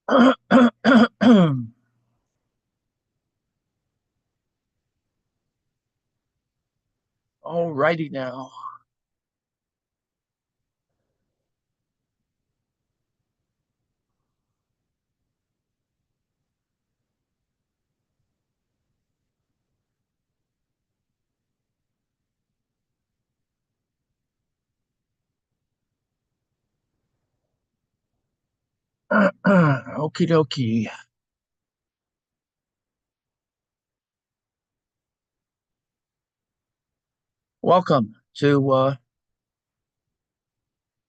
All righty now. Okie dokie. Welcome to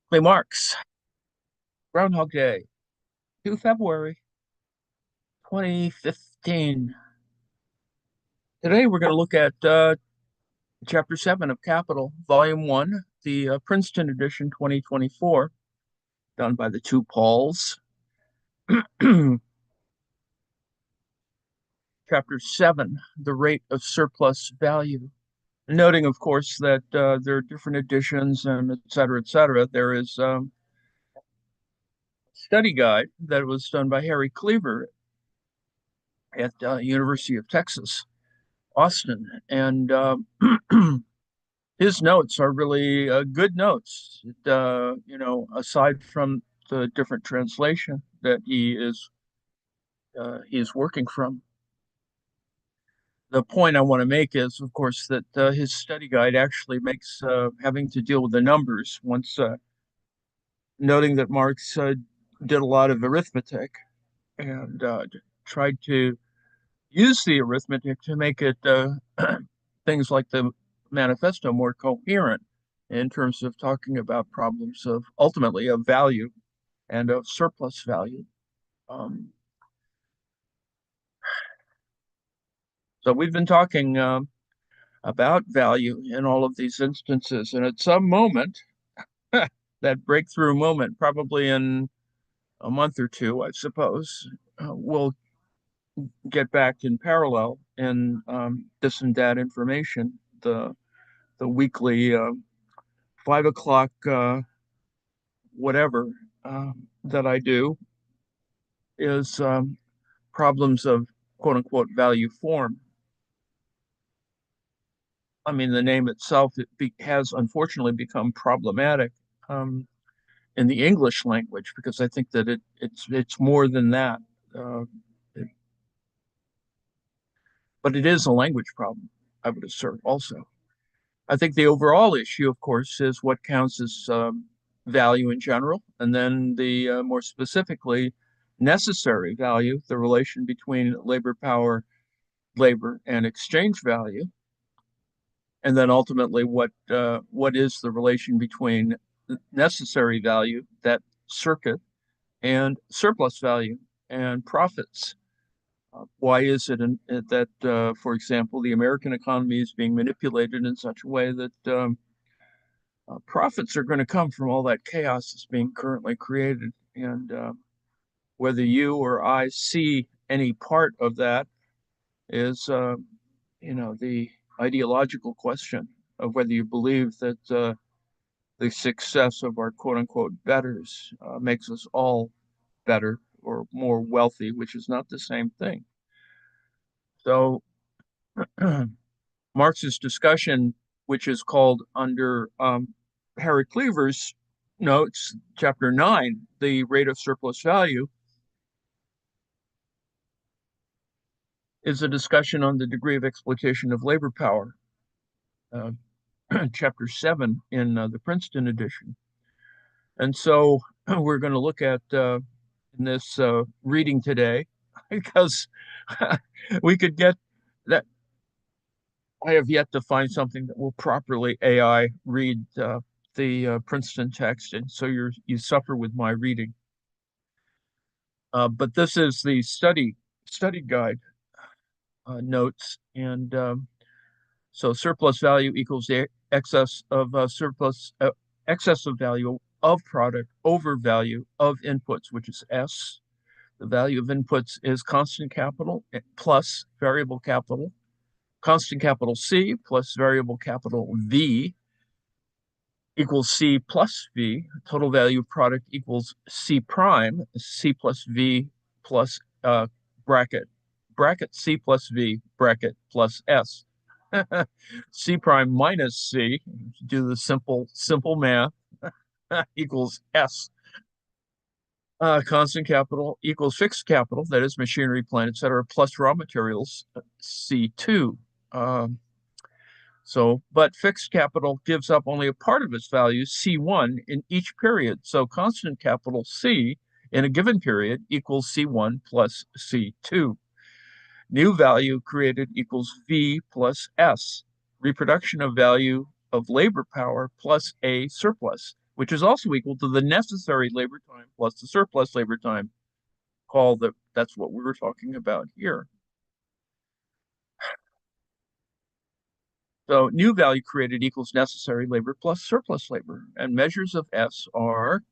Play Marks Groundhog Day, 2 February 2015. Today we're going to look at Chapter 7 of Capital, Volume 1, the Princeton edition 2024, done by the two Pauls. Chapter 7, the rate of surplus value. Noting, of course, that there are different editions and et cetera, et cetera. There is study guide that was done by Harry Cleaver at University of Texas, Austin, and his notes are really good notes. Aside from the different translation that he is working from. The point I want to make is, of course, that his study guide actually makes having to deal with the numbers once noting that Marx did a lot of arithmetic and tried to use the arithmetic to make it things like the manifesto more coherent in terms of talking about problems of ultimately of value and of surplus value. Um, so we've been talking about value in all of these instances, and at some moment, that breakthrough moment, probably in a month or two, I suppose, we'll get back in parallel in this and that information. The weekly 5 o'clock whatever that I do is problems of quote unquote value form. I mean, the name itself has unfortunately become problematic um, in the English language because I think that it's more than that. Uh, it, but it is a language problem, I would assert also. I think the overall issue, of course, is what counts as value in general, and then the more specifically necessary value, the relation between labor power, labor, and exchange value, and then ultimately what is the relation between necessary value, that circuit, and surplus value and profits. Why is it that, for example, the American economy is being manipulated in such a way that profits are going to come from all that chaos that's being currently created. And whether you or I see any part of that is, the ideological question of whether you believe that the success of our quote unquote betters makes us all better or more wealthy, which is not the same thing. So Marx's discussion, which is called under Harry Cleaver's notes, chapter 9, the rate of surplus value, is a discussion on the degree of exploitation of labor power, uh, chapter 7 in the Princeton edition. And so we're going to look at in this reading today, because we could get that. I have yet to find something that will properly AI read the Princeton text, and so you suffer with my reading. But this is the study guide notes, and so surplus value equals the excess of excess of value of product over value of inputs, which is S. The value of inputs is constant capital plus variable capital, constant capital C plus variable capital V equals C plus V. Total value of product equals C prime, C plus V plus bracket C plus V bracket plus S. C prime minus C, do the simple math, equals S. Constant capital equals fixed capital, that is machinery, plant, etc., plus raw materials, C2. Um, but fixed capital gives up only a part of its value, C1, in each period. So constant capital C in a given period equals C1 plus C2. New value created equals V plus S. Reproduction of value of labor power plus A surplus, which is also equal to the necessary labor time plus the surplus labor time. That's what we were talking about here. So new value created equals necessary labor plus surplus labor. And measures of S are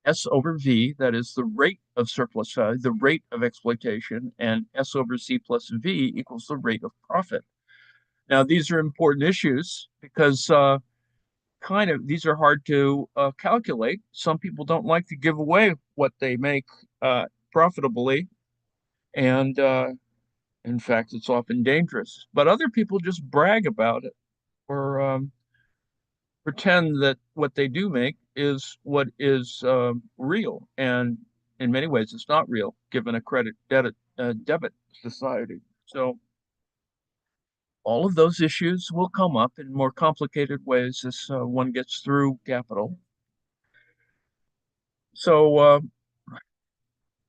S over V, that is the rate of surplus value, the rate of exploitation, and S over C plus V equals the rate of profit. Now, these are important issues because these are hard to calculate. Some people don't like to give away what they make profitably, and in fact, it's often dangerous. But other people just brag about it or pretend that what they do make is what is real. And in many ways, it's not real, given a debit society. So all of those issues will come up in more complicated ways as one gets through capital. So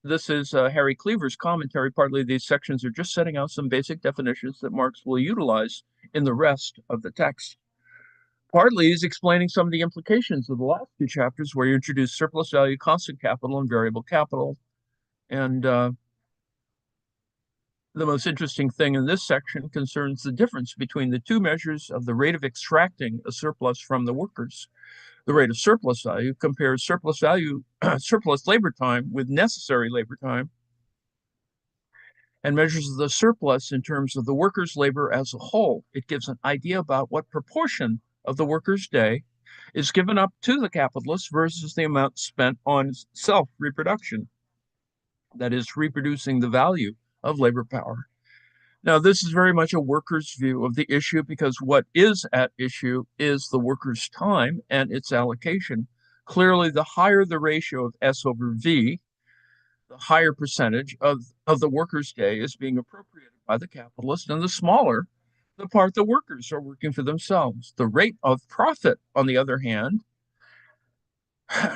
this is Harry Cleaver's commentary. Partly these sections are just setting out some basic definitions that Marx will utilize in the rest of the text. Partly he's explaining some of the implications of the last two chapters where you introduce surplus value, constant capital, and variable capital. And the most interesting thing in this section concerns the difference between the two measures of the rate of extracting a surplus from the workers. The rate of surplus value compares surplus value, surplus labor time with necessary labor time, and measures the surplus in terms of the worker's labor as a whole. It gives an idea about what proportion of the worker's day is given up to the capitalist versus the amount spent on self-reproduction, that is, reproducing the value of labor power. Now, this is very much a worker's view of the issue because what is at issue is the worker's time and its allocation. Clearly, the higher the ratio of S over V, the higher percentage of the worker's day is being appropriated by the capitalist, and the smaller the part the workers are working for themselves. The rate of profit, on the other hand,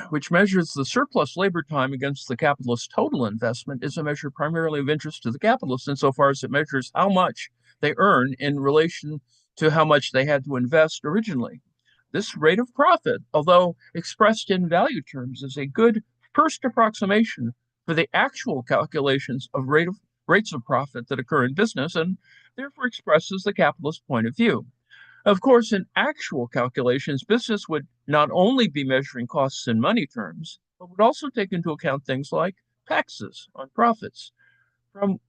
which measures the surplus labor time against the capitalist's total investment, is a measure primarily of interest to the capitalist insofar as it measures how much they earn in relation to how much they had to invest originally. This rate of profit, although expressed in value terms, is a good first approximation for the actual calculations of rates of profit that occur in business, and therefore expresses the capitalist point of view. Of course, in actual calculations, business would not only be measuring costs in money terms, but would also take into account things like taxes on profits, from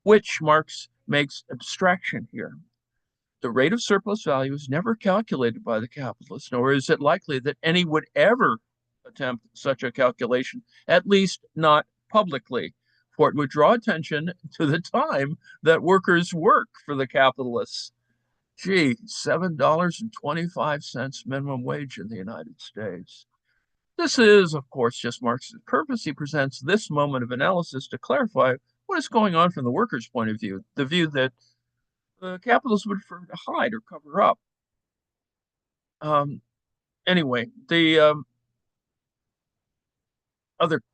which Marx makes abstraction here. The rate of surplus value is never calculated by the capitalist, nor is it likely that any would ever attempt such a calculation, at least not publicly, for it would draw attention to the time that workers work for the capitalists. Gee, $7.25 minimum wage in the United States. This is, of course, just Marx's purpose. He presents this moment of analysis to clarify what is going on from the workers' point of view, the view that the capitalists would prefer to hide or cover up. Anyway, the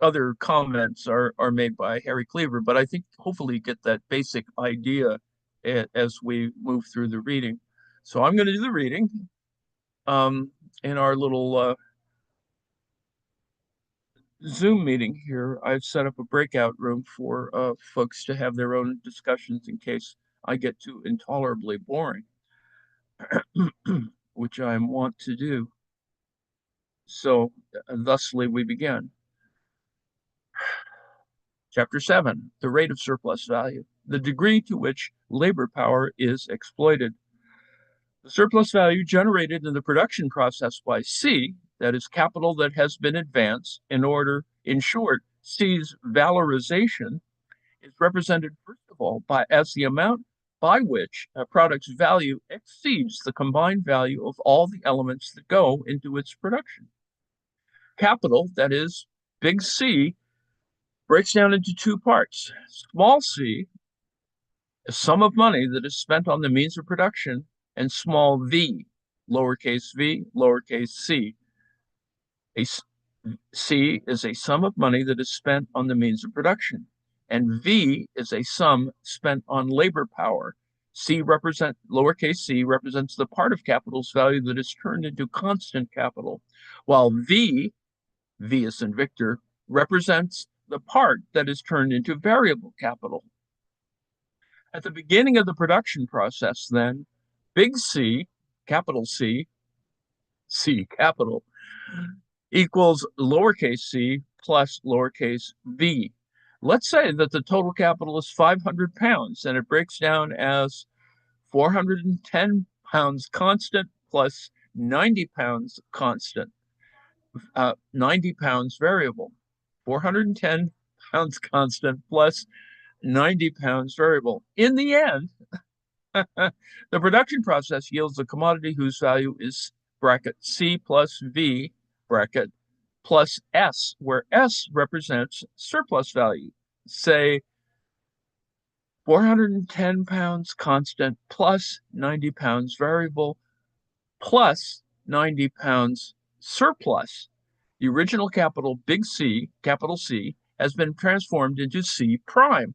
other comments are made by Harry Cleaver, but I think hopefully you get that basic idea as we move through the reading. So I'm going to do the reading in our little Zoom meeting here. I've set up a breakout room for folks to have their own discussions in case I get too intolerably boring, which I want to do. So thusly we begin. Chapter 7, the rate of surplus value, the degree to which labor power is exploited. The surplus value generated in the production process by C, that is capital that has been advanced in order, in short, C's valorization is represented, first of all, as the amount by which a product's value exceeds the combined value of all the elements that go into its production. Capital, that is, big C, breaks down into two parts. Small c, a sum of money that is spent on the means of production, and small v, lowercase c. A C is a sum of money that is spent on the means of production, and V is a sum spent on labor power. Lowercase c represents the part of capital's value that is turned into constant capital, while V is in Victor, represents the part that is turned into variable capital. At the beginning of the production process, then, big C, capital C capital, equals lowercase c plus lowercase v. Let's say that the total capital is 500 pounds and it breaks down as 410 pounds constant plus 90 pounds constant, 90 pounds variable. 410 pounds constant plus 90 pounds variable. In the end, the production process yields a commodity whose value is bracket C plus V bracket plus S, where S represents surplus value. Say 410 pounds constant plus 90 pounds variable plus 90 pounds surplus. The original capital, big C, capital C, has been transformed into C prime.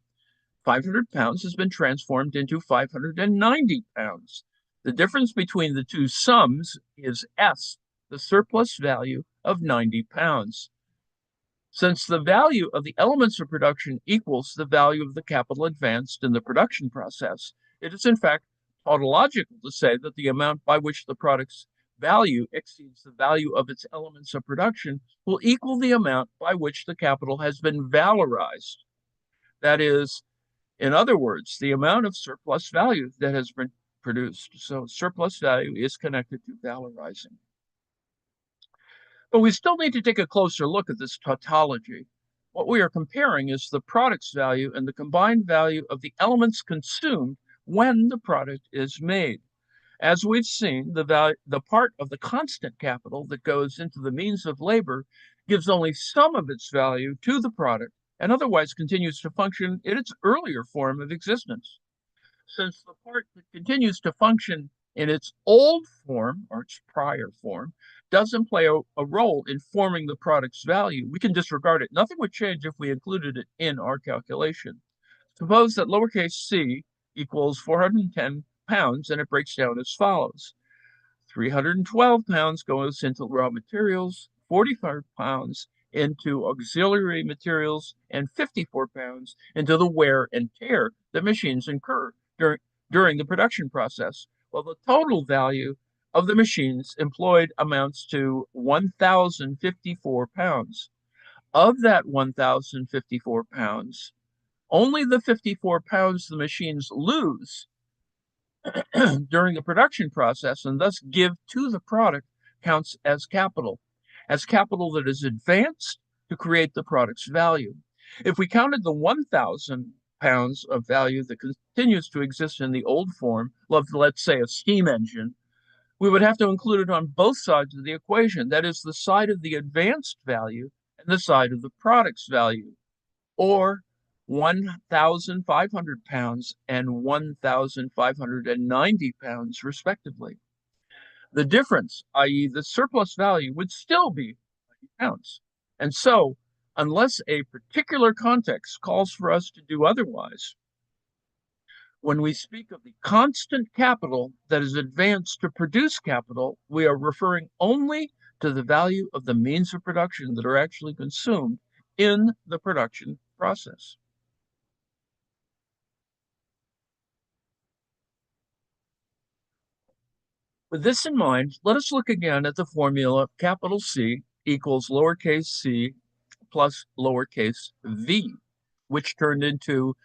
500 pounds has been transformed into 590 pounds. The difference between the two sums is S, the surplus value of 90 pounds. Since the value of the elements of production equals the value of the capital advanced in the production process, it is in fact tautological to say that the amount by which the product's value exceeds the value of its elements of production will equal the amount by which the capital has been valorized. That is, in other words, the amount of surplus value that has been produced. So surplus value is connected to valorizing. But we still need to take a closer look at this tautology. What we are comparing is the product's value and the combined value of the elements consumed when the product is made. As we've seen, the part of the constant capital that goes into the means of labor gives only some of its value to the product and otherwise continues to function in its earlier form of existence. Since the part that continues to function in its old form or its prior form doesn't play a role in forming the product's value, we can disregard it. Nothing would change if we included it in our calculation. Suppose that lowercase c equals 410 pounds and it breaks down as follows. 312 pounds goes into raw materials, 45 pounds into auxiliary materials, and 54 pounds into the wear and tear that machines incur during the production process. Well, the total value of the machines employed amounts to 1,054 pounds. Of that 1,054 pounds, only the 54 pounds the machines lose during the production process and thus give to the product counts as capital that is advanced to create the product's value. If we counted the 1,000 pounds of value that continues to exist in the old form, let's say a steam engine, we would have to include it on both sides of the equation. That is the side of the advanced value and the side of the product's value, or 1,500 pounds and 1,590 pounds, respectively. The difference, i.e., the surplus value, would still be 90 pounds. And so, unless a particular context calls for us to do otherwise, when we speak of the constant capital that is advanced to produce capital, we are referring only to the value of the means of production that are actually consumed in the production process. With this in mind, let us look again at the formula capital C equals lowercase c plus lowercase v, which turned into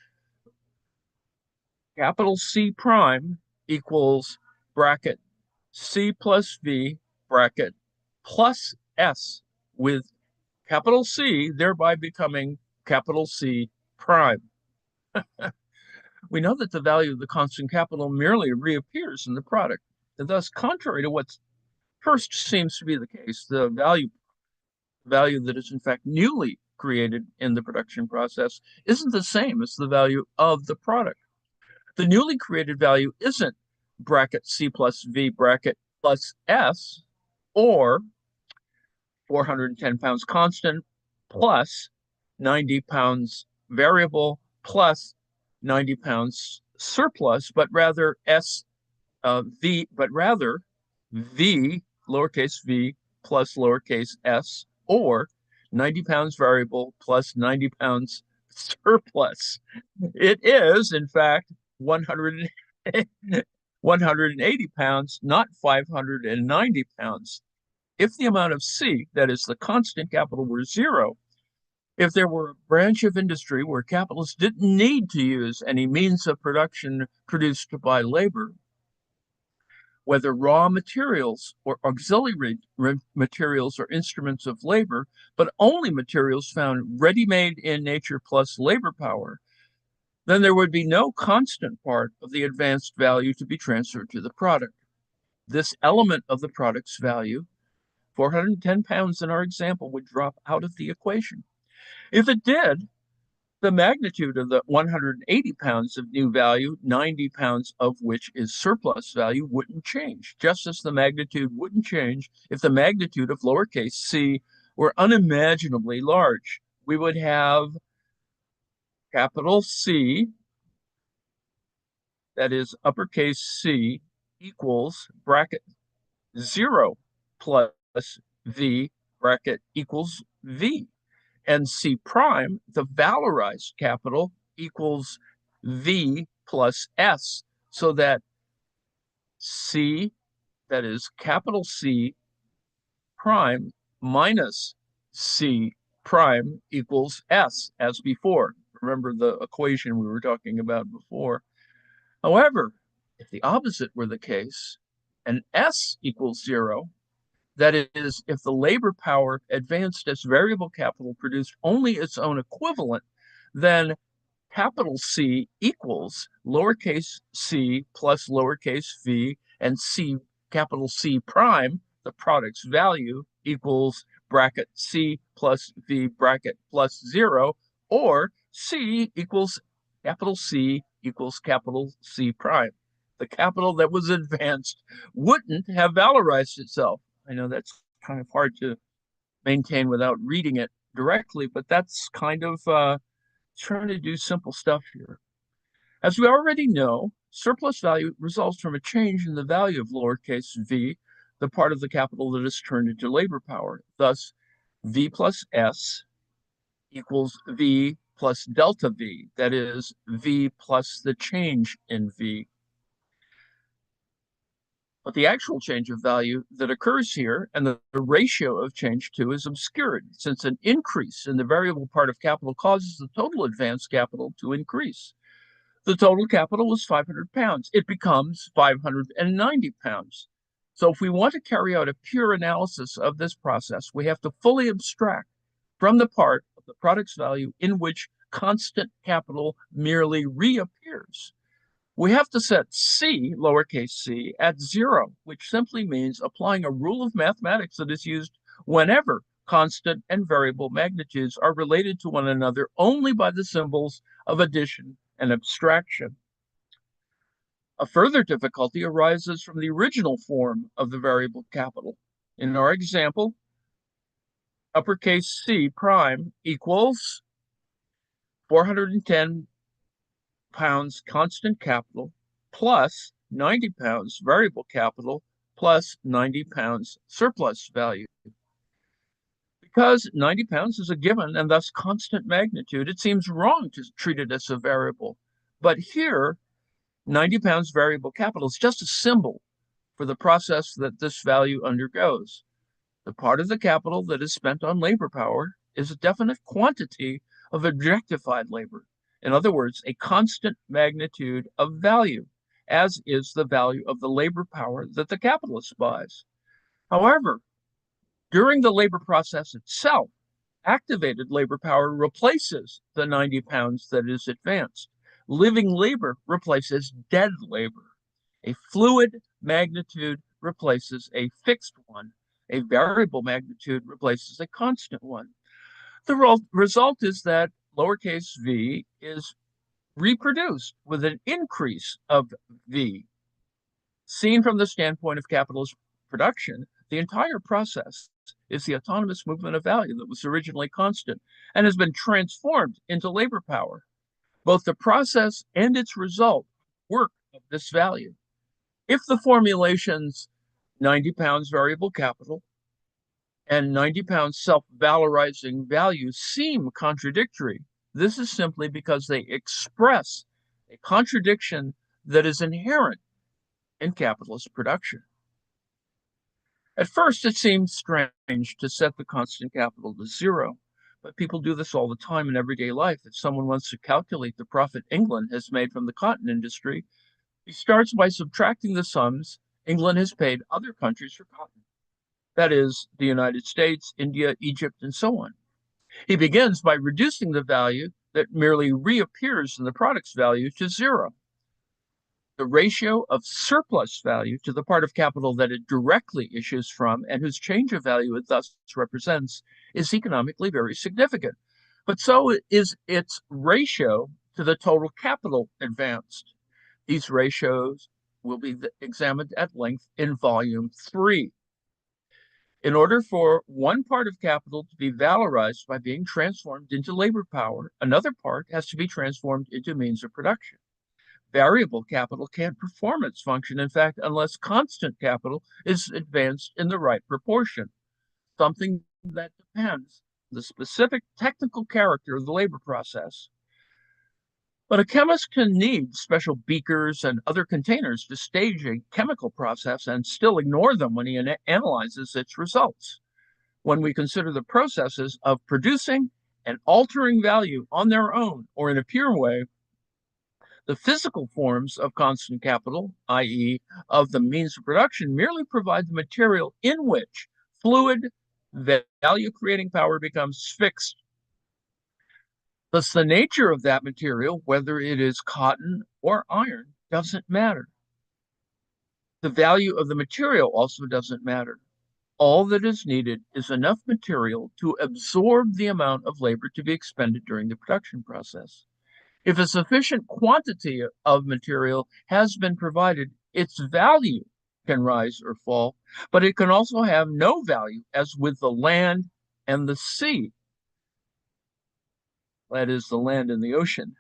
capital C prime equals bracket C plus V bracket plus S with capital C, thereby becoming capital C prime. We know that the value of the constant capital merely reappears in the product. And thus, contrary to what first seems to be the case, the value that is in fact newly created in the production process isn't the same as the value of the product. The newly created value isn't bracket C plus V bracket plus S or 410 pounds constant plus 90 pounds variable plus 90 pounds surplus, but rather V lowercase v plus lowercase s or 90 pounds variable plus 90 pounds surplus. It is, in fact, 100, 180 pounds, not 590 pounds. If the amount of C, that is the constant capital, were zero, if there were a branch of industry where capitalists didn't need to use any means of production produced by labor, whether raw materials or auxiliary materials or instruments of labor, but only materials found ready-made in nature plus labor power, then there would be no constant part of the advanced value to be transferred to the product. This element of the product's value, 410 pounds in our example, would drop out of the equation. If it did, the magnitude of the 180 pounds of new value, 90 pounds of which is surplus value, wouldn't change, just as the magnitude wouldn't change if the magnitude of lowercase c were unimaginably large. We would have capital C, that is uppercase C, equals bracket 0 plus V bracket equals V. And C prime, the valorized capital, equals V plus S, so that C, that is capital C prime minus C prime equals S, as before. Remember the equation we were talking about before. However, if the opposite were the case, and S equals 0, that is, if the labor power advanced as variable capital produced only its own equivalent, then capital C equals lowercase c plus lowercase v, and C, capital C prime, the product's value, equals bracket C plus V bracket plus 0, or C equals capital C equals capital C prime. The capital that was advanced wouldn't have valorized itself. I know that's kind of hard to maintain without reading it directly, but that's kind of trying to do simple stuff here. As we already know, surplus value results from a change in the value of lowercase v, the part of the capital that is turned into labor power. Thus, v plus s equals v plus delta v, that is, v plus the change in v. But the actual change of value that occurs here and the ratio of change to is obscured, since an increase in the variable part of capital causes the total advanced capital to increase. The total capital was 500 pounds. It becomes 590 pounds. So if we want to carry out a pure analysis of this process, we have to fully abstract from the part of the product's value in which constant capital merely reappears. We have to set C, lowercase c, at 0, which simply means applying a rule of mathematics that is used whenever constant and variable magnitudes are related to one another only by the symbols of addition and abstraction. A further difficulty arises from the original form of the variable capital. In our example, uppercase C prime equals 410 pounds constant capital plus 90 pounds variable capital plus 90 pounds surplus value. Because 90 pounds is a given and thus constant magnitude, it seems wrong to treat it as a variable. But here, 90 pounds variable capital is just a symbol for the process that this value undergoes. The part of the capital that is spent on labor power is a definite quantity of objectified labor. In other words, a constant magnitude of value, as is the value of the labor power that the capitalist buys. However, during the labor process itself, Activated labor power replaces the 90 pounds that is advanced. Living labor replaces dead labor. A fluid magnitude replaces a fixed one. A variable magnitude replaces a constant one. The result is that lowercase v is reproduced with an increase of v. Seen from the standpoint of capitalist production, the entire process is the autonomous movement of value that was originally constant and has been transformed into labor power. Both the process and its result work of this value. If the formulations 90 pounds variable capital and 90 pounds self-valorizing value seem contradictory, this is simply because they express a contradiction that is inherent in capitalist production. At first, it seemed strange to set the constant capital to zero, but people do this all the time in everyday life. If someone wants to calculate the profit England has made from the cotton industry, he starts by subtracting the sums England has paid other countries for cotton. That is, the United States, India, Egypt, and so on. He begins by reducing the value that merely reappears in the product's value to zero. The ratio of surplus value to the part of capital that it directly issues from and whose change of value it thus represents is economically very significant. But so is its ratio to the total capital advanced. These ratios will be examined at length in Volume 3. In order for one part of capital to be valorized by being transformed into labor power, another part has to be transformed into means of production. Variable capital can't perform its function, in fact, unless constant capital is advanced in the right proportion, something that depends on the specific technical character of the labor process. But a chemist can need special beakers and other containers to stage a chemical process and still ignore them when he analyzes its results. When we consider the processes of producing and altering value on their own or in a pure way, the physical forms of constant capital, i.e., of the means of production, merely provide the material in which fluid value-creating power becomes fixed. Thus, the nature of that material, whether it is cotton or iron, doesn't matter. The value of the material also doesn't matter. All that is needed is enough material to absorb the amount of labor to be expended during the production process. If a sufficient quantity of material has been provided, its value can rise or fall, but it can also have no value, as with the land and the sea. That is, the land and the ocean.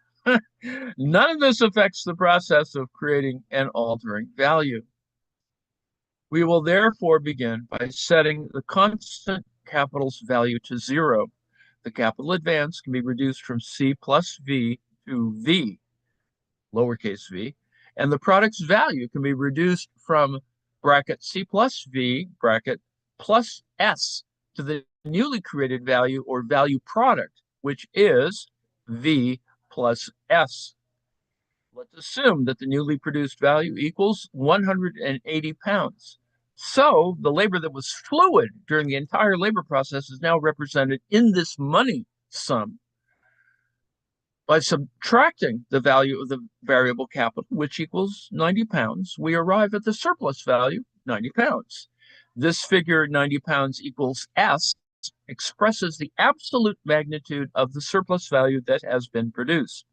None of this affects the process of creating and altering value. We will therefore begin by setting the constant capital's value to zero. The capital advance can be reduced from C plus V to V, lowercase v, and the product's value can be reduced from bracket C plus V, bracket plus S, to the newly created value or value product, which is V plus S. Let's assume that the newly produced value equals 180 pounds. So the labor that was fluid during the entire labor process is now represented in this money sum. By subtracting the value of the variable capital, which equals 90 pounds, we arrive at the surplus value, 90 pounds. This figure, 90 pounds equals S, expresses the absolute magnitude of the surplus value that has been produced.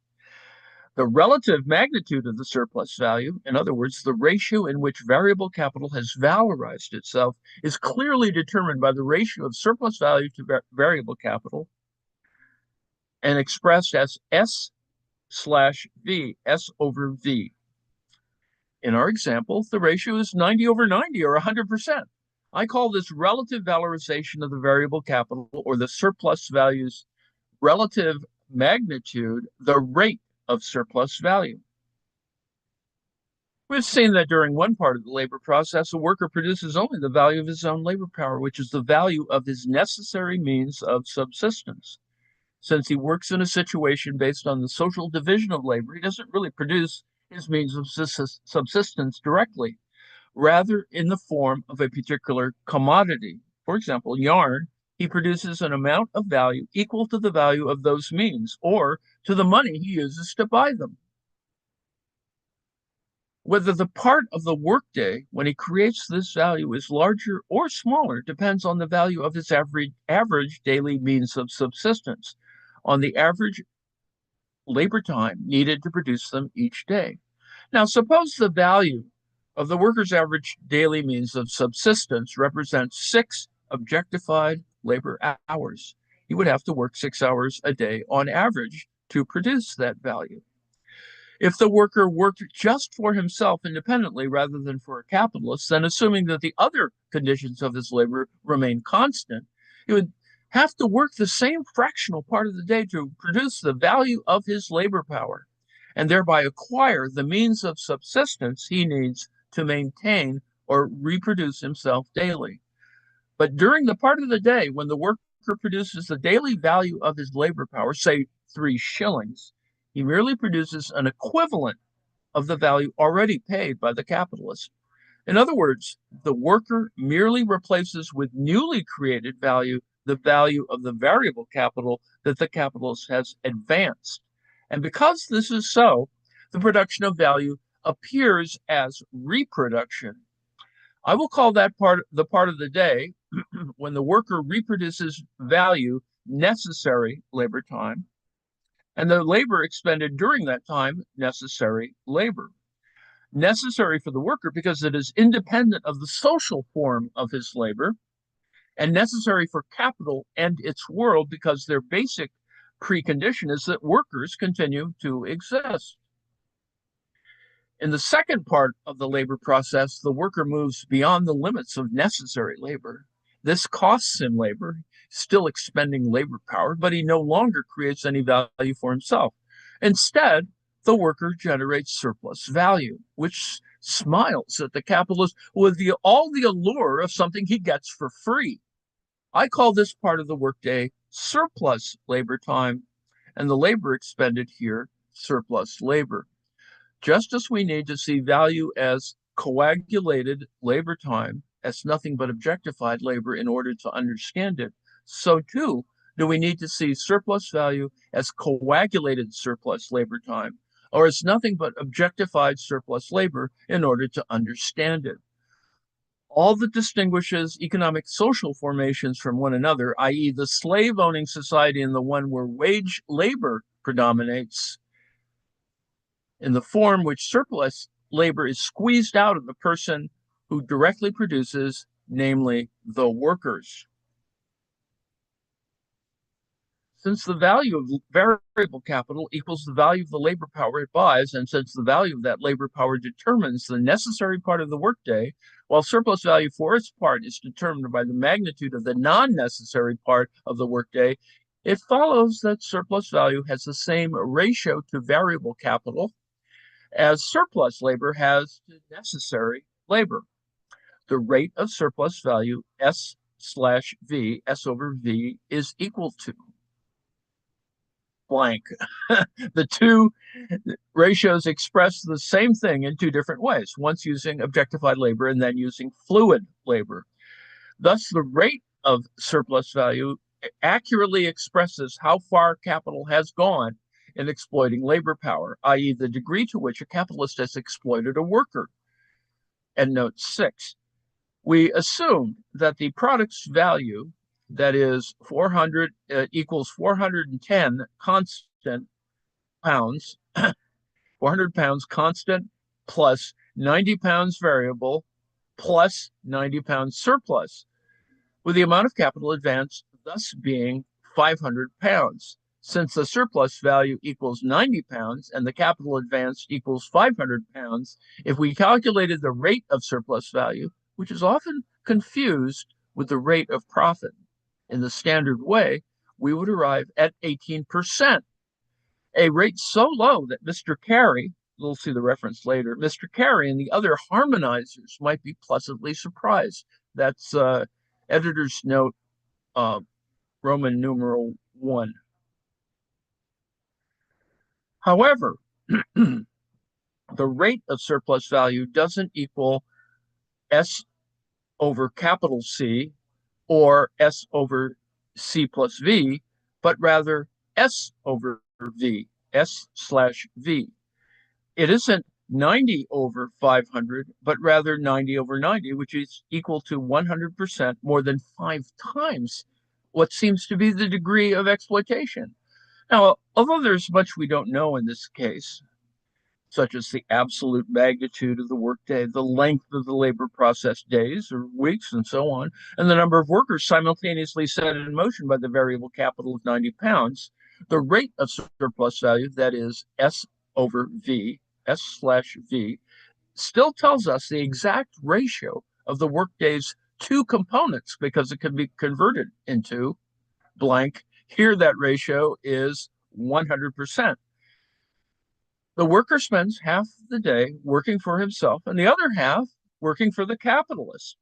The relative magnitude of the surplus value, in other words, the ratio in which variable capital has valorized itself, is clearly determined by the ratio of surplus value to variable capital and expressed as S slash V, S over V. In our example, the ratio is 90 over 90 or 100%. I call this relative valorization of the variable capital or the surplus value's relative magnitude the rate of surplus value. We've seen that during one part of the labor process, a worker produces only the value of his own labor power, which is the value of his necessary means of subsistence. Since he works in a situation based on the social division of labor, he doesn't really produce his means of subsistence directly, rather in the form of a particular commodity. For example, yarn he produces an amount of value equal to the value of those means or to the money he uses to buy them. Whether the part of the workday when he creates this value is larger or smaller depends on the value of his average daily means of subsistence, on the average labor time needed to produce them each day. Now, suppose the value of the worker's average daily means of subsistence represents 6 objectified labor hours. He would have to work 6 hours a day on average to produce that value. If the worker worked just for himself independently rather than for a capitalist, then assuming that the other conditions of his labor remain constant, he would have to work the same fractional part of the day to produce the value of his labor power and thereby acquire the means of subsistence he needs to maintain or reproduce himself daily. But during the part of the day when the worker produces the daily value of his labor power, say 3 shillings, he merely produces an equivalent of the value already paid by the capitalist. In other words, the worker merely replaces with newly created value the value of the variable capital that the capitalist has advanced. And because this is so, the production of value appears as reproduction. I will call that part the part of the day when the worker reproduces value necessary labor time, and the labor expended during that time necessary labor. Necessary for the worker because it is independent of the social form of his labor, and necessary for capital and its world because their basic precondition is that workers continue to exist. In the second part of the labor process, the worker moves beyond the limits of necessary labor. This costs him labor, still expending labor power, but he no longer creates any value for himself. Instead, the worker generates surplus value, which smiles at the capitalist with all the allure of something he gets for free. I call this part of the workday surplus labor time, and the labor expended here surplus labor. Just as we need to see value as coagulated labor time, as nothing but objectified labor in order to understand it, so too do we need to see surplus value as coagulated surplus labor time, or as nothing but objectified surplus labor in order to understand it. All that distinguishes economic social formations from one another, i.e., the slave owning society and the one where wage labor predominates, in the form which surplus labor is squeezed out of the person who directly produces, namely the workers. Since the value of variable capital equals the value of the labor power it buys, and since the value of that labor power determines the necessary part of the workday, while surplus value for its part is determined by the magnitude of the non-necessary part of the workday, it follows that surplus value has the same ratio to variable capital as surplus labor has to necessary labor. The rate of surplus value S/V, S over V, is equal to blank. The two ratios express the same thing in two different ways, once using objectified labor and then using fluid labor. Thus, the rate of surplus value accurately expresses how far capital has gone in exploiting labor power, i.e., the degree to which a capitalist has exploited a worker. And note 6, we assume that the product's value, that is 400 equals 410 constant pounds, 400 pounds constant plus 90 pounds variable plus 90 pounds surplus, with the amount of capital advanced thus being 500 pounds. Since the surplus value equals 90 pounds and the capital advanced equals 500 pounds, if we calculated the rate of surplus value, which is often confused with the rate of profit, in the standard way, we would arrive at 18%, a rate so low that Mr. Carey, we'll see the reference later, Mr. Carey and the other harmonizers might be pleasantly surprised. That's editor's note, Roman numeral 1. However, the rate of surplus value doesn't equal S over capital C or S over C plus V, but rather S over V, S slash V. It isn't 90 over 500, but rather 90 over 90, which is equal to 100%, more than 5 times what seems to be the degree of exploitation. Now, although there's much we don't know in this case, such as the absolute magnitude of the workday, the length of the labor process days or weeks, and so on, and the number of workers simultaneously set in motion by the variable capital of 90 pounds, the rate of surplus value, that is S over V, S slash V, still tells us the exact ratio of the workday's two components because it can be converted into blank. Here, that ratio is 100%. The worker spends half the day working for himself and the other half working for the capitalist.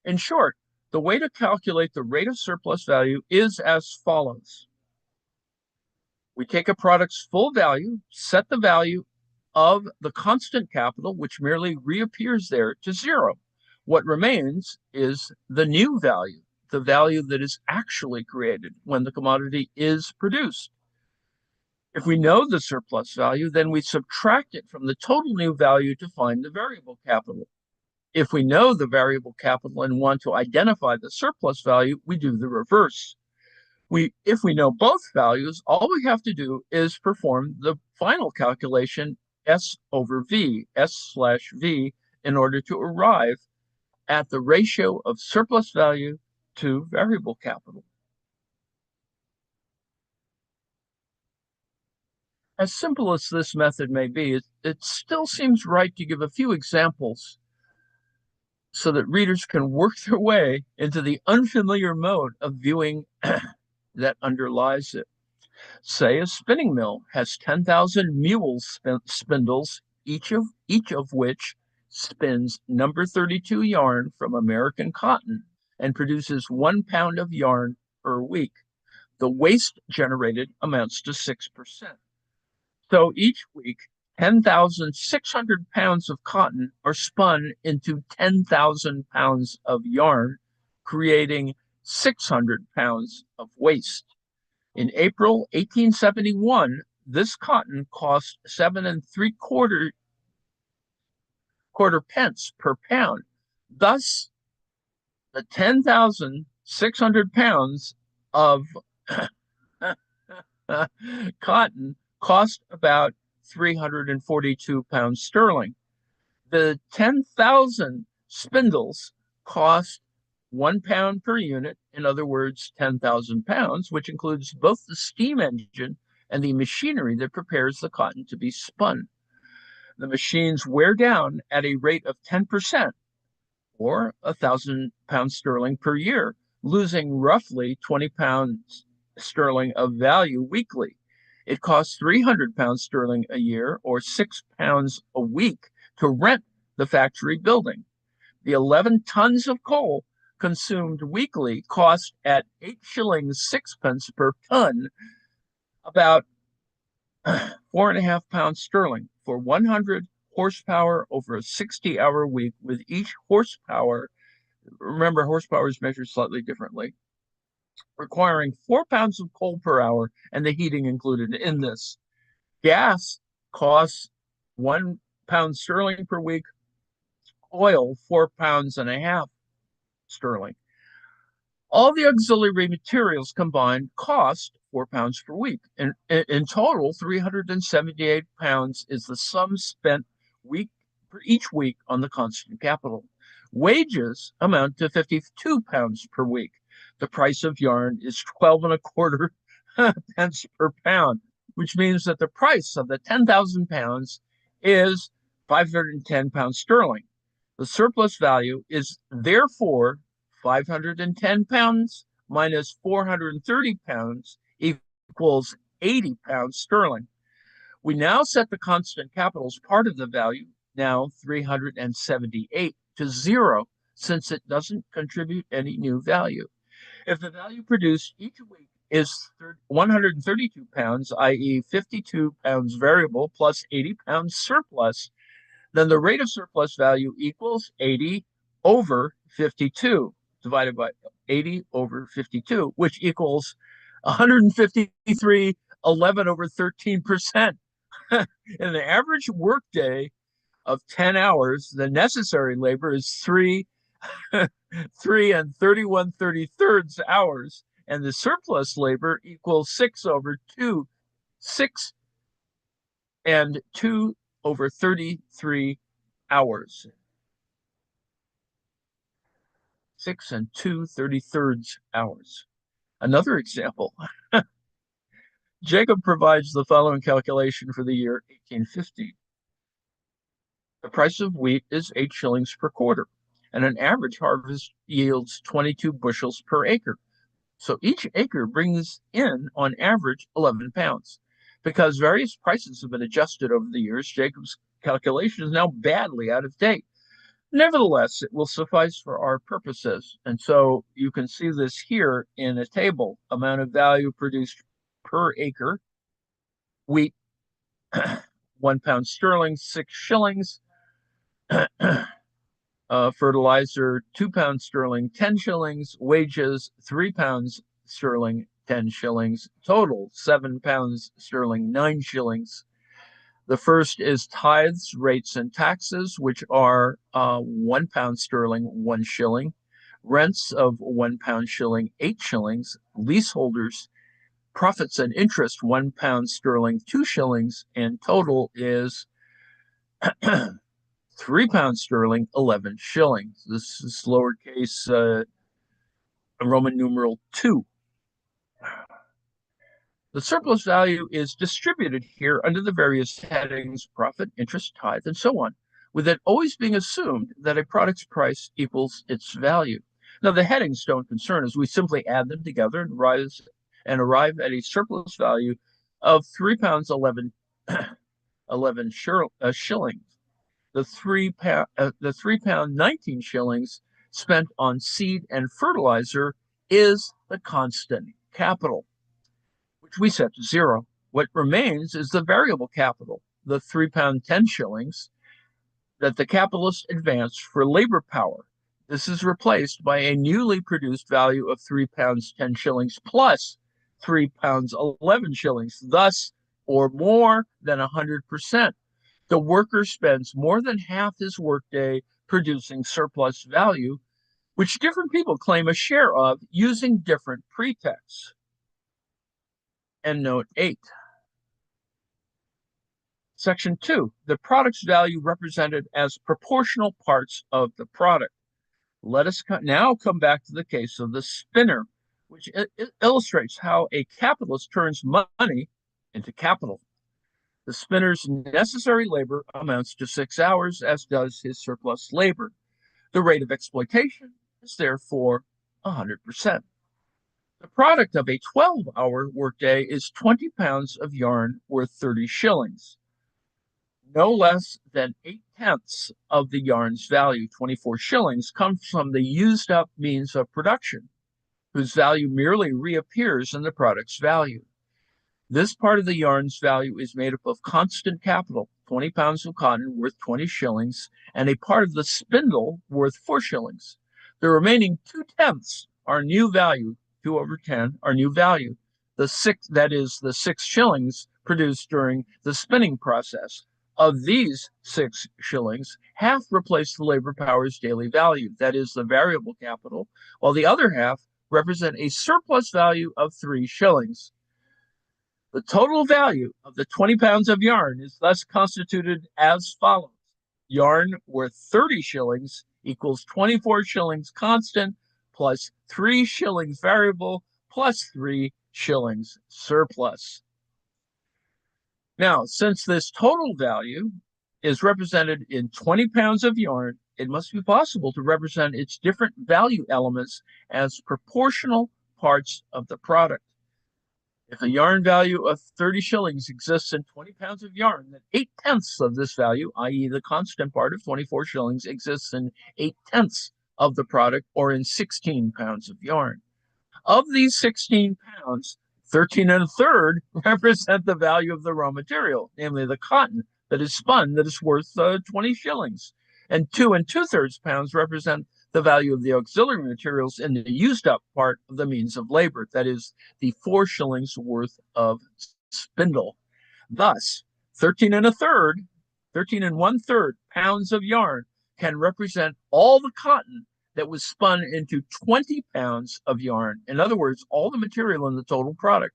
In short, the way to calculate the rate of surplus value is as follows. We take a product's full value, set the value of the constant capital, which merely reappears there, to zero. What remains is the new value, the value that is actually created when the commodity is produced. If we know the surplus value, then we subtract it from the total new value to find the variable capital. If we know the variable capital and want to identify the surplus value, we do the reverse. If we know both values, all we have to do is perform the final calculation, S over V, S slash V, in order to arrive at the ratio of surplus value to variable capital. As simple as this method may be, it still seems right to give a few examples so that readers can work their way into the unfamiliar mode of viewing that underlies it. Say a spinning mill has 10,000 mule spindles, each of which spins number 32 yarn from American cotton and produces 1 pound of yarn per week. The waste generated amounts to 6%. So each week, 10,600 pounds of cotton are spun into 10,000 pounds of yarn, creating 600 pounds of waste. In April 1871, this cotton cost 7 3/4 pence per pound. Thus, the 10,600 pounds of cotton cost about 342 pounds sterling. The 10,000 spindles cost 1 pound per unit, in other words, 10,000 pounds, which includes both the steam engine and the machinery that prepares the cotton to be spun. The machines wear down at a rate of 10%, or 1,000 pounds sterling per year, losing roughly 20 pounds sterling of value weekly. It costs 300 pounds sterling a year, or 6 pounds a week, to rent the factory building. The 11 tons of coal consumed weekly cost at 8 shillings 6 pence per ton, about 4.5 pounds sterling for 100 horsepower over a 60-hour week, with each horsepower, remember, horsepower is measured slightly differently, requiring 4 pounds of coal per hour and the heating included in this. Gas costs 1 pound sterling per week, oil 4.5 pounds sterling. All the auxiliary materials combined cost 4 pounds per week. In total, 378 pounds is the sum spent for each week on the constant capital. Wages amount to 52 pounds per week. The price of yarn is 12.25 pence per pound, which means that the price of the 10,000 pounds is 510 pounds sterling. The surplus value is therefore 510 pounds minus 430 pounds equals 80 pounds sterling. We now set the constant capital as part of the value, now 378, to zero, since it doesn't contribute any new value. If the value produced each week is 132 pounds, i.e. 52 pounds variable plus 80 pounds surplus, then the rate of surplus value equals 80 over 52. divided by 80 over 52, which equals 153, 11 over 13%. In an average workday of 10 hours, the necessary labor is 3 and 31/33 hours, and the surplus labor equals 6 and 2 over 33 hours. 6 and 2/33 hours. Another example. Jacob provides the following calculation for the year 1850. The price of wheat is 8 shillings per quarter, and an average harvest yields 22 bushels per acre. So each acre brings in, on average, 11 pounds. Because various prices have been adjusted over the years, Jacob's calculation is now badly out of date. Nevertheless, it will suffice for our purposes. And so you can see this here in a table: amount of value produced per acre. Wheat, 1 pound sterling, 6 shillings. Fertilizer, 2 pounds sterling, 10 shillings. Wages, 3 pounds sterling, 10 shillings. Total, 7 pounds sterling, 9 shillings. The first is tithes, rates, and taxes, which are 1 pound sterling, 1 shilling. Rents of 1 pound shilling, 8 shillings. Leaseholders, profits and interest, 1 pound sterling, 2 shillings. And total is 3 pounds sterling, 11 shillings. This is lowercase Roman numeral 2. The surplus value is distributed here under the various headings: profit, interest, tithe, and so on, with it always being assumed that a product's price equals its value. Now, the headings don't concern us. We simply add them together and arrive at a surplus value of 3 pounds 11 shillings. The 3 pound 19 shillings spent on seed and fertilizer is the constant capital, which we set to 0. What remains is the variable capital, the 3 pound 10 shillings that the capitalist advanced for labor power. This is replaced by a newly produced value of 3 pounds 10 shillings plus 3 pounds 11 shillings, thus, or more than 100%. The worker spends more than half his workday producing surplus value, which different people claim a share of using different pretexts. Endnote 8. Section 2, the product's value represented as proportional parts of the product. Let us now come back to the case of the spinner, which illustrates how a capitalist turns money into capital. The spinner's necessary labor amounts to 6 hours, as does his surplus labor. The rate of exploitation is therefore 100%. The product of a 12-hour workday is 20 pounds of yarn worth 30 shillings. No less than 8/10 of the yarn's value, 24 shillings, comes from the used up means of production, whose value merely reappears in the product's value. This part of the yarn's value is made up of constant capital, 20 pounds of cotton worth 20 shillings, and a part of the spindle worth 4 shillings. The remaining 2/10 are new value, 2 over 10 are new value. That is the 6 shillings produced during the spinning process. Of these 6 shillings, half replace the labor power's daily value, that is the variable capital, while the other half represent a surplus value of 3 shillings. The total value of the 20 pounds of yarn is thus constituted as follows. Yarn worth 30 shillings equals 24 shillings constant plus 3 shillings variable plus 3 shillings surplus. Now, since this total value is represented in 20 pounds of yarn, it must be possible to represent its different value elements as proportional parts of the product. If a yarn value of 30 shillings exists in 20 pounds of yarn, then 8/10 of this value, i.e. the constant part of 24 shillings, exists in 8/10 of the product, or in 16 pounds of yarn. Of these 16 pounds, 13 1/3 represent the value of the raw material, namely the cotton that is spun, that is worth 20 shillings. And 2 2/3 pounds represent the value of the auxiliary materials in the used up part of the means of labor, that is, the 4 shillings worth of spindle. Thus, 13 and a third, 13 and 1/3 pounds of yarn can represent all the cotton that was spun into 20 pounds of yarn. In other words, all the material in the total product.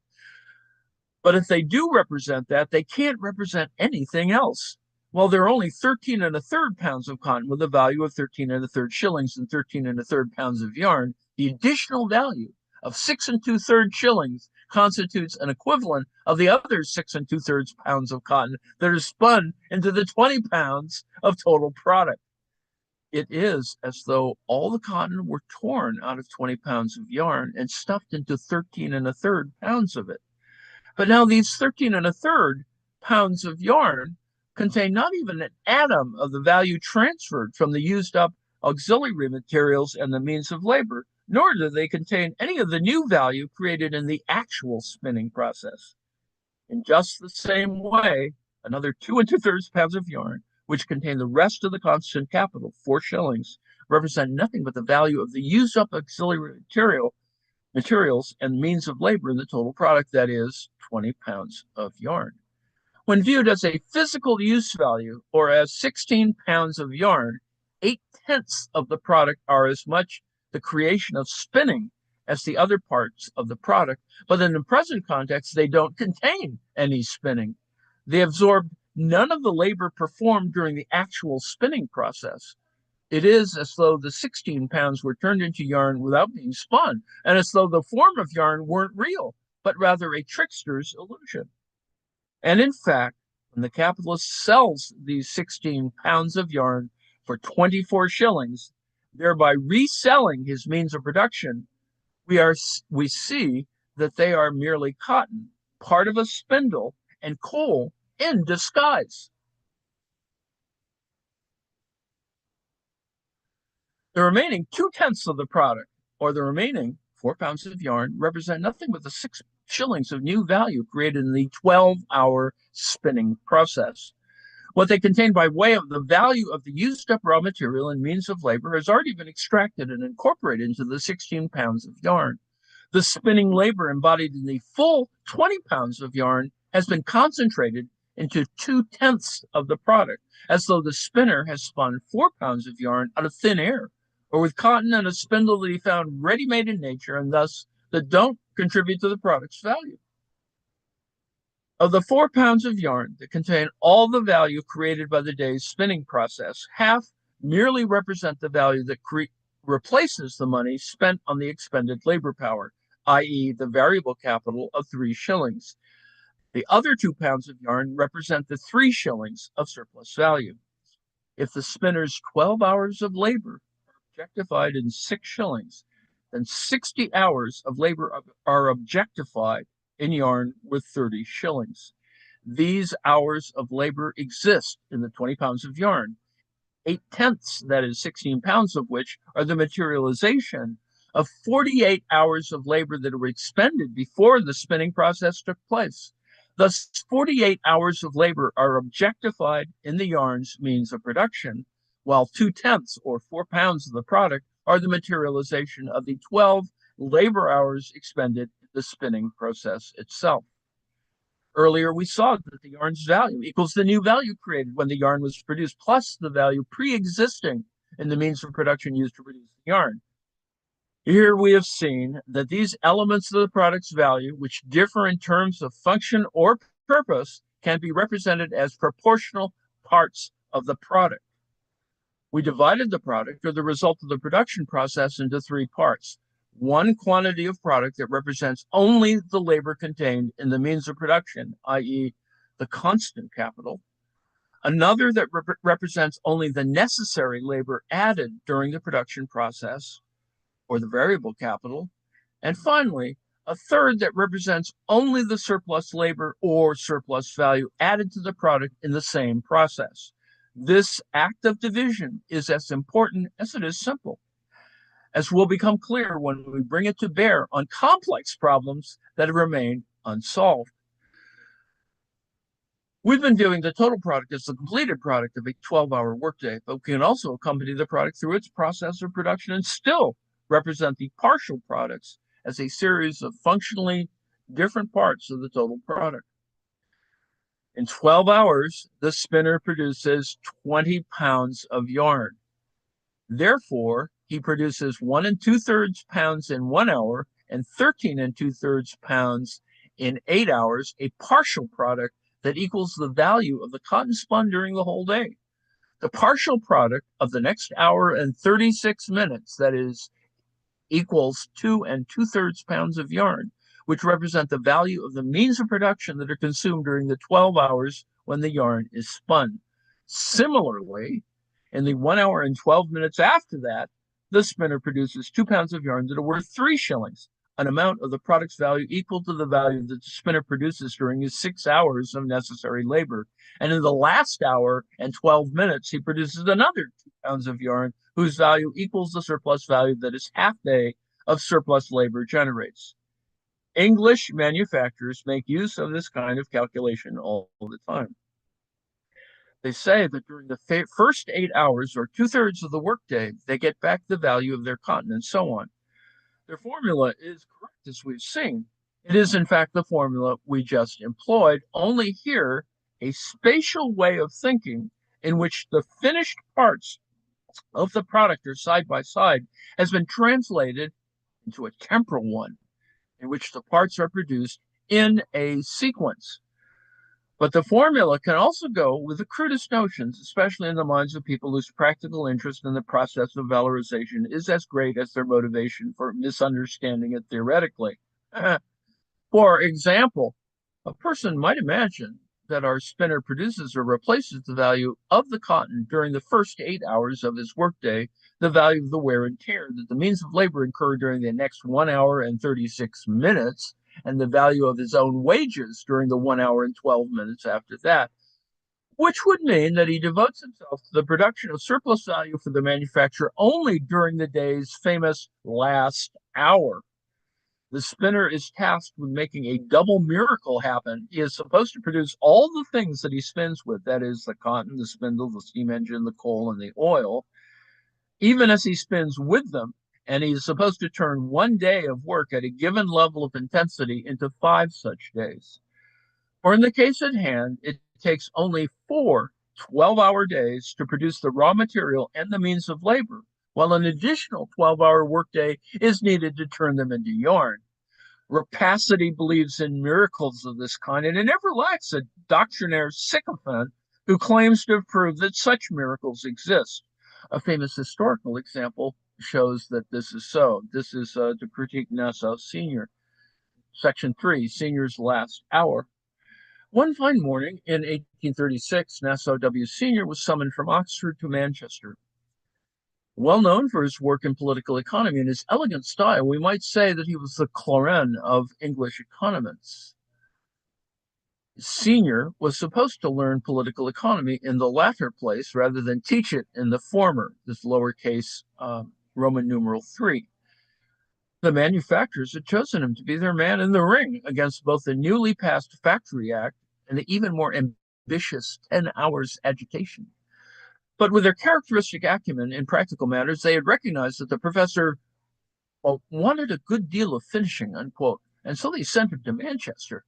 But if they do represent that, they can't represent anything else. Well, there are only 13 and a third pounds of cotton with a value of 13 and a third shillings and 13 and a third pounds of yarn. The additional value of 6 2/3 shillings constitutes an equivalent of the other 6 2/3 pounds of cotton that are spun into the 20 pounds of total product. It is as though all the cotton were torn out of 20 pounds of yarn and stuffed into 13 and a third pounds of it. But now these 13 and a third pounds of yarn contain not even an atom of the value transferred from the used up auxiliary materials and the means of labor, nor do they contain any of the new value created in the actual spinning process. In just the same way, another 2 2/3 pounds of yarn, which contain the rest of the constant capital, 4 shillings, represent nothing but the value of the used up auxiliary materials and means of labor in the total product, that is, 20 pounds of yarn. When viewed as a physical use value, or as 16 pounds of yarn, 8/10 of the product are as much the creation of spinning as the other parts of the product, but in the present context, they don't contain any spinning. They absorb none of the labor performed during the actual spinning process. It is as though the 16 pounds were turned into yarn without being spun, and as though the form of yarn weren't real, but rather a trickster's illusion. And in fact, when the capitalist sells these 16 pounds of yarn for 24 shillings, thereby reselling his means of production, we see that they are merely cotton, part of a spindle, and coal in disguise. The remaining 2/10 of the product, or the remaining 4 pounds of yarn, represent nothing but the 6 shillings of new value created in the 12-hour spinning process. What they contain by way of the value of the used up raw material and means of labor has already been extracted and incorporated into the 16 pounds of yarn. The spinning labor embodied in the full 20 pounds of yarn has been concentrated into 2/10 of the product, as though the spinner has spun 4 pounds of yarn out of thin air, or with cotton and a spindle that he found ready-made in nature, and thus that don't contribute to the product's value. Of the 4 pounds of yarn that contain all the value created by the day's spinning process, half merely represent the value that replaces the money spent on the expended labor power, i.e., the variable capital of 3 shillings. The other 2 pounds of yarn represent the 3 shillings of surplus value. If the spinner's 12 hours of labor objectified in 6 shillings, then 60 hours of labor are objectified in yarn with 30 shillings. These hours of labor exist in the 20 pounds of yarn, 8/10, that is 16 pounds of which are the materialization of 48 hours of labor that were expended before the spinning process took place. Thus, 48 hours of labor are objectified in the yarn's means of production, while 2/10, or 4 pounds of the product, are the materialization of the 12 labor hours expended in the spinning process itself. Earlier, we saw that the yarn's value equals the new value created when the yarn was produced, plus the value pre-existing in the means of production used to produce the yarn. Here we have seen that these elements of the product's value, which differ in terms of function or purpose, can be represented as proportional parts of the product. We divided the product, or the result of the production process, into 3 parts. One quantity of product that represents only the labor contained in the means of production, i.e., the constant capital. Another that represents only the necessary labor added during the production process, or the variable capital. And finally, a third that represents only the surplus labor or surplus value added to the product in the same process. This act of division is as important as it is simple, as will become clear when we bring it to bear on complex problems that have remained unsolved. We've been viewing the total product as the completed product of a 12-hour workday, but we can also accompany the product through its process of production and still represent the partial products as a series of functionally different parts of the total product. In 12 hours, the spinner produces 20 pounds of yarn. Therefore, he produces 1 2/3 pounds in 1 hour and 13 2/3 pounds in 8 hours, a partial product that equals the value of the cotton spun during the whole day. The partial product of the next hour and 36 minutes, that is, equals 2 2/3 pounds of yarn, which represent the value of the means of production that are consumed during the 12 hours when the yarn is spun. Similarly, in the 1 hour and 12 minutes after that, the spinner produces 2 pounds of yarn that are worth 3 shillings, an amount of the product's value equal to the value that the spinner produces during his 6 hours of necessary labor. And in the last hour and 12 minutes, he produces another 2 pounds of yarn, whose value equals the surplus value that his half day of surplus labor generates. English manufacturers make use of this kind of calculation all the time. They say that during the first 8 hours or 2/3 of the workday, they get back the value of their cotton and so on. Their formula is correct, as we've seen. It is, in fact, the formula we just employed, only here a spatial way of thinking in which the finished parts of the product are side by side has been translated into a temporal one in which the parts are produced in a sequence. But the formula can also go with the crudest notions, especially in the minds of people whose practical interest in the process of valorization is as great as their motivation for misunderstanding it theoretically. For example, a person might imagine that our spinner produces or replaces the value of the cotton during the first 8 hours of his workday, the value of the wear and tear that the means of labor incur during the next 1 hour and 36 minutes, and the value of his own wages during the 1 hour and 12 minutes after that, which would mean that he devotes himself to the production of surplus value for the manufacturer only during the day's famous last hour. The spinner is tasked with making a double miracle happen. He is supposed to produce all the things that he spins with, that is, the cotton, the spindle, the steam engine, the coal, and the oil, even as he spins with them. And he is supposed to turn one day of work at a given level of intensity into 5 such days. Or in the case at hand, it takes only 4 12-hour days to produce the raw material and the means of labor, while an additional 12-hour workday is needed to turn them into yarn. Rapacity believes in miracles of this kind, and it never lacks a doctrinaire sycophant who claims to have proved that such miracles exist. A famous historical example shows that this is so. This is to critique Nassau Senior. Section 3, Senior's Last Hour. One fine morning in 1836, Nassau W. Senior was summoned from Oxford to Manchester. Well known for his work in political economy and his elegant style, we might say that he was the Cloran of English economists. Senior was supposed to learn political economy in the latter place rather than teach it in the former, this lowercase Roman numeral 3. The manufacturers had chosen him to be their man in the ring against both the newly passed Factory Act and the even more ambitious 10 hours agitation. But with their characteristic acumen in practical matters, they had recognized that the professor wanted a good deal of finishing, unquote, and so they sent him to Manchester.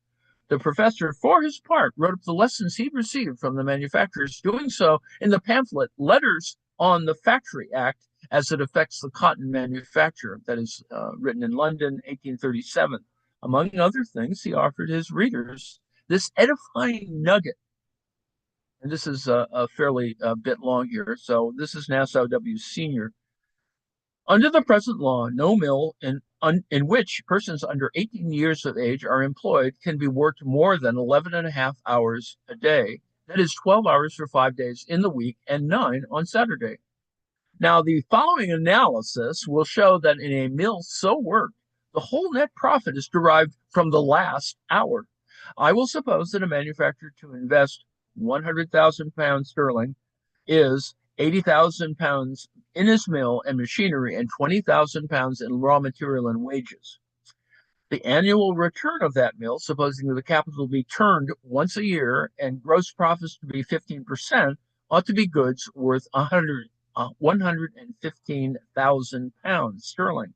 The professor, for his part, wrote up the lessons he'd received from the manufacturers, doing so in the pamphlet Letters on the Factory Act as it affects the cotton manufacture, that is written in London, 1837. Among other things, he offered his readers this edifying nugget. And this is a fairly bit long here. So this is Nassau W. Senior. Under the present law, no mill in which persons under 18 years of age are employed can be worked more than 11.5 hours a day. That is 12 hours for 5 days in the week and 9 on Saturday. Now, the following analysis will show that in a mill so worked, the whole net profit is derived from the last hour. I will suppose that a manufacturer to invest 100,000 pounds sterling is 80,000 pounds in his mill and machinery and 20,000 pounds in raw material and wages. The annual return of that mill, supposing that the capital be turned once a year and gross profits to be 15%, ought to be goods worth 115,000 pounds sterling.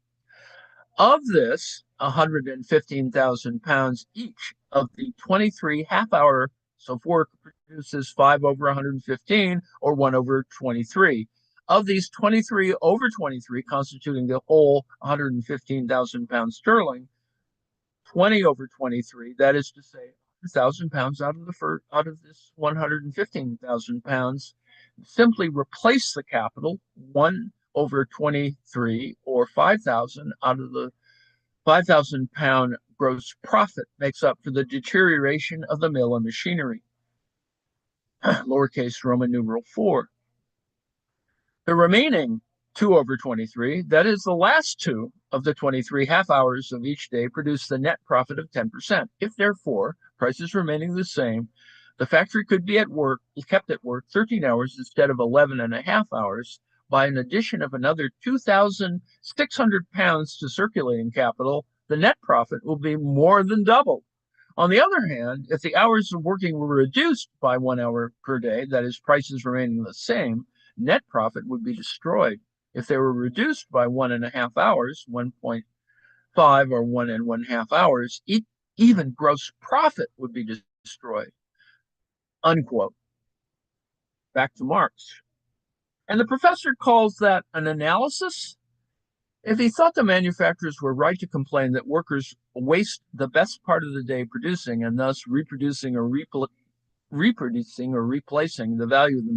Of this, 115,000 pounds each of the 23 half hour, so if work produces 5 over 115 or 1 over 23. Of these 23 over 23, constituting the whole 115,000 pounds sterling, 20 over 23, that is to say, 1,000 pounds out of this 115,000 pounds, simply replace the capital 1 over 23 or 5,000 out of the 5,000 pound gross profit makes up for the deterioration of the mill and machinery. Lowercase Roman numeral 4. The remaining 2 over 23, that is the last 2 of the 23 half hours of each day, produce the net profit of 10%. If therefore prices remaining the same, the factory could be kept at work 13 hours instead of 11 and a half hours by an addition of another 2,600 pounds to circulating capital, the net profit will be more than double. On the other hand, if the hours of working were reduced by 1 hour per day, that is, prices remaining the same, net profit would be destroyed. If they were reduced by 1.5 hours, 1.5 or 1.5 hours, even gross profit would be destroyed. Unquote. Back to Marx. And the professor calls that an analysis? If he thought the manufacturers were right to complain that workers waste the best part of the day producing and thus reproducing or replacing the value of the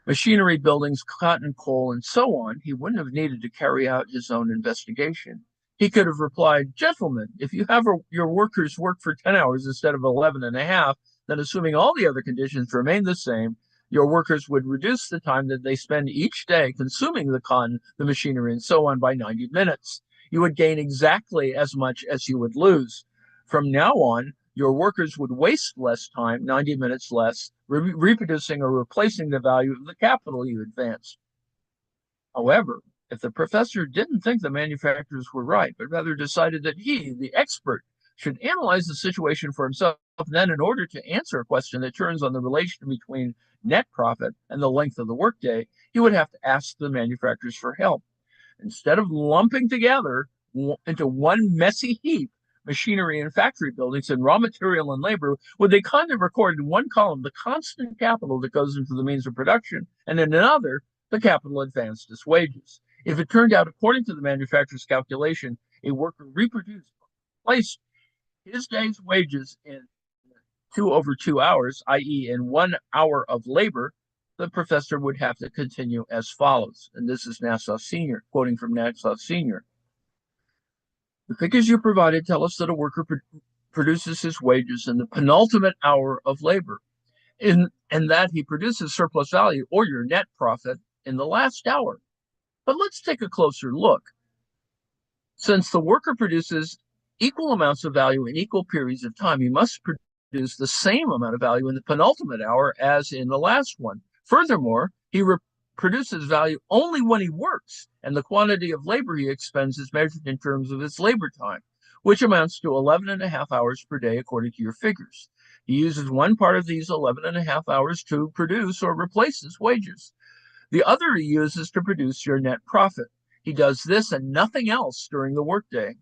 machinery, buildings, cotton, coal, and so on, he wouldn't have needed to carry out his own investigation. He could have replied, gentlemen, if you have your workers work for 10 hours instead of 11 and a half, then assuming all the other conditions remain the same, your workers would reduce the time that they spend each day consuming the cotton, the machinery, and so on by 90 minutes. You would gain exactly as much as you would lose. From now on, your workers would waste less time, 90 minutes less, reproducing or replacing the value of the capital you advanced. However, if the professor didn't think the manufacturers were right, but rather decided that he, the expert, should analyze the situation for himself, then in order to answer a question that turns on the relation between net profit and the length of the workday, he would have to ask the manufacturers for help. Instead of lumping together into one messy heap machinery and factory buildings and raw material and labor, would they kind of record in one column the constant capital that goes into the means of production, and in another, the capital advanced as wages? If it turned out, according to the manufacturer's calculation, a worker replaced his day's wages in 2 over 2 hours, i.e., in 1 hour of labor, the professor would have to continue as follows. And this is Nassau Senior, quoting from Nassau Senior. The figures you provided tell us that a worker produces his wages in the penultimate hour of labor, and that he produces surplus value, or your net profit, in the last hour. But let's take a closer look. Since the worker produces equal amounts of value in equal periods of time, he must produce the same amount of value in the penultimate hour as in the last one. Furthermore, he produces value only when he works, and the quantity of labor he expends is measured in terms of his labor time, which amounts to 11 and a half hours per day according to your figures. He uses one part of these 11 and a half hours to produce or replace his wages. The other he uses to produce your net profit. He does this and nothing else during the workday.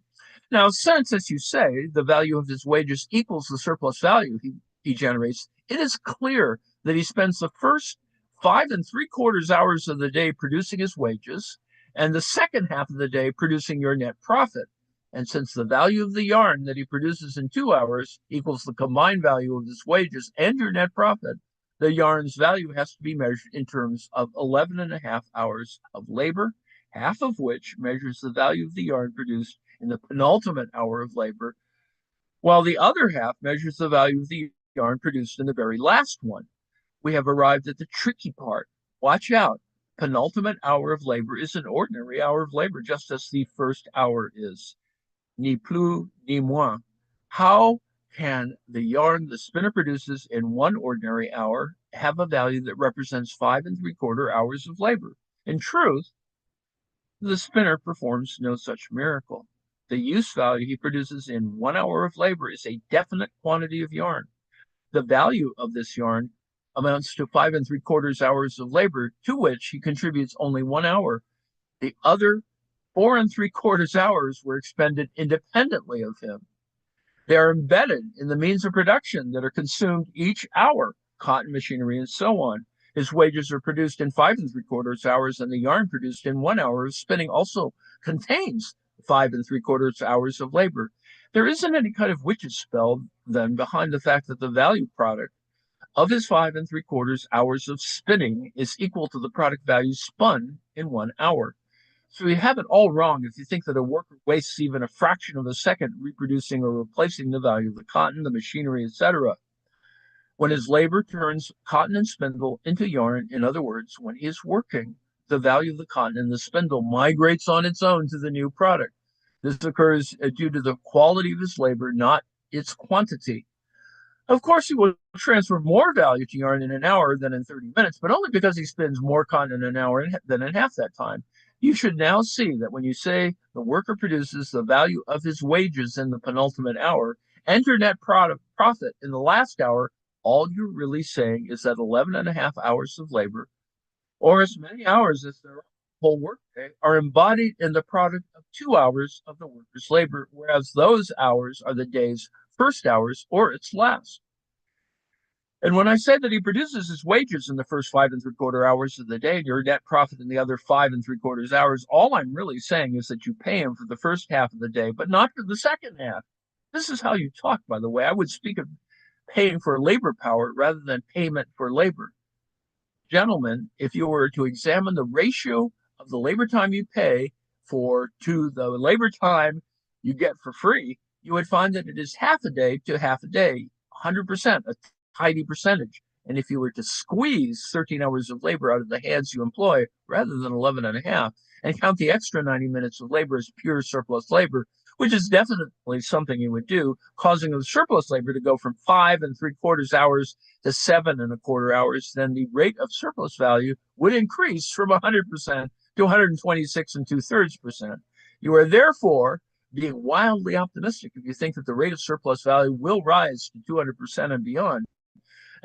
Now, since, as you say, the value of his wages equals the surplus value he generates, it is clear that he spends the first 5 3/4 hours of the day producing his wages, and the second half of the day producing your net profit. And since the value of the yarn that he produces in 2 hours equals the combined value of his wages and your net profit, the yarn's value has to be measured in terms of 11 and a half hours of labor, half of which measures the value of the yarn produced in the penultimate hour of labor, while the other half measures the value of the yarn produced in the very last one. We have arrived at the tricky part. Watch out. Penultimate hour of labor is an ordinary hour of labor, just as the first hour is. Ni plus ni moins. How can the yarn the spinner produces in one ordinary hour have a value that represents 5 3/4 hours of labor? In truth, the spinner performs no such miracle. The use value he produces in 1 hour of labor is a definite quantity of yarn. The value of this yarn amounts to 5 3/4 hours of labor, to which he contributes only 1 hour. The other 4 3/4 hours were expended independently of him. They are embedded in the means of production that are consumed each hour, cotton, machinery, and so on. His wages are produced in 5 3/4 hours, and the yarn produced in 1 hour of spinning also contains 5 3/4 hours of labor. There isn't any kind of witch's spell then behind the fact that the value product of his 5 3/4 hours of spinning is equal to the product value spun in 1 hour. So you have it all wrong if you think that a worker wastes even a fraction of a second reproducing or replacing the value of the cotton, the machinery, etc. When his labor turns cotton and spindle into yarn, in other words, when he is working, the value of the cotton and the spindle migrates on its own to the new product. This occurs due to the quality of his labor, not its quantity. Of course, he will transfer more value to yarn in an hour than in 30 minutes, but only because he spins more cotton in an hour than in half that time. You should now see that when you say the worker produces the value of his wages in the penultimate hour, enter net profit in the last hour, all you're really saying is that 11 and a half hours of labor, or as many hours as their whole workday, are embodied in the product of 2 hours of the worker's labor, whereas those hours are the day's first hours or its last. And when I say that he produces his wages in the first 5 3/4 hours of the day and your net profit in the other 5 3/4 hours, all I'm really saying is that you pay him for the first half of the day, but not for the second half. This is how you talk, by the way. I would speak of paying for labor power rather than payment for labor. Gentlemen, if you were to examine the ratio of the labor time you pay for to the labor time you get for free, you would find that it is half a day to half a day, 100%, a tidy percentage. And if you were to squeeze 13 hours of labor out of the hands you employ rather than 11 and a half, and count the extra 90 minutes of labor as pure surplus labor, which is definitely something you would do, causing the surplus labor to go from 5 3/4 hours to 7 1/4 hours, then the rate of surplus value would increase from 100% to 126 2/3%. You are therefore being wildly optimistic if you think that the rate of surplus value will rise to 200% and beyond,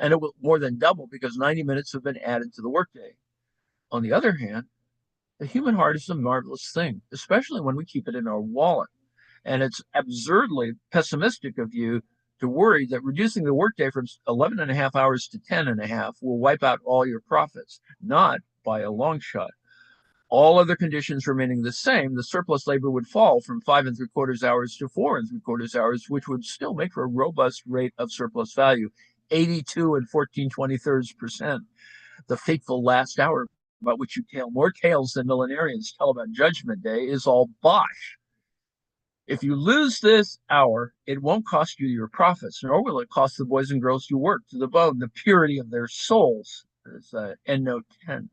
and it will more than double because 90 minutes have been added to the workday. On the other hand, the human heart is a marvelous thing, especially when we keep it in our wallet. And it's absurdly pessimistic of you to worry that reducing the workday from 11 and a half hours to 10 and a half will wipe out all your profits. Not by a long shot. All other conditions remaining the same, the surplus labor would fall from 5 3/4 hours to 4 3/4 hours, which would still make for a robust rate of surplus value, 82 and 14 23%. The fateful last hour, about which you tell more tales than millenarians tell about Judgment Day, is all bosh. If you lose this hour, it won't cost you your profits, nor will it cost the boys and girls you work to the bone the purity of their souls. There's end note 10.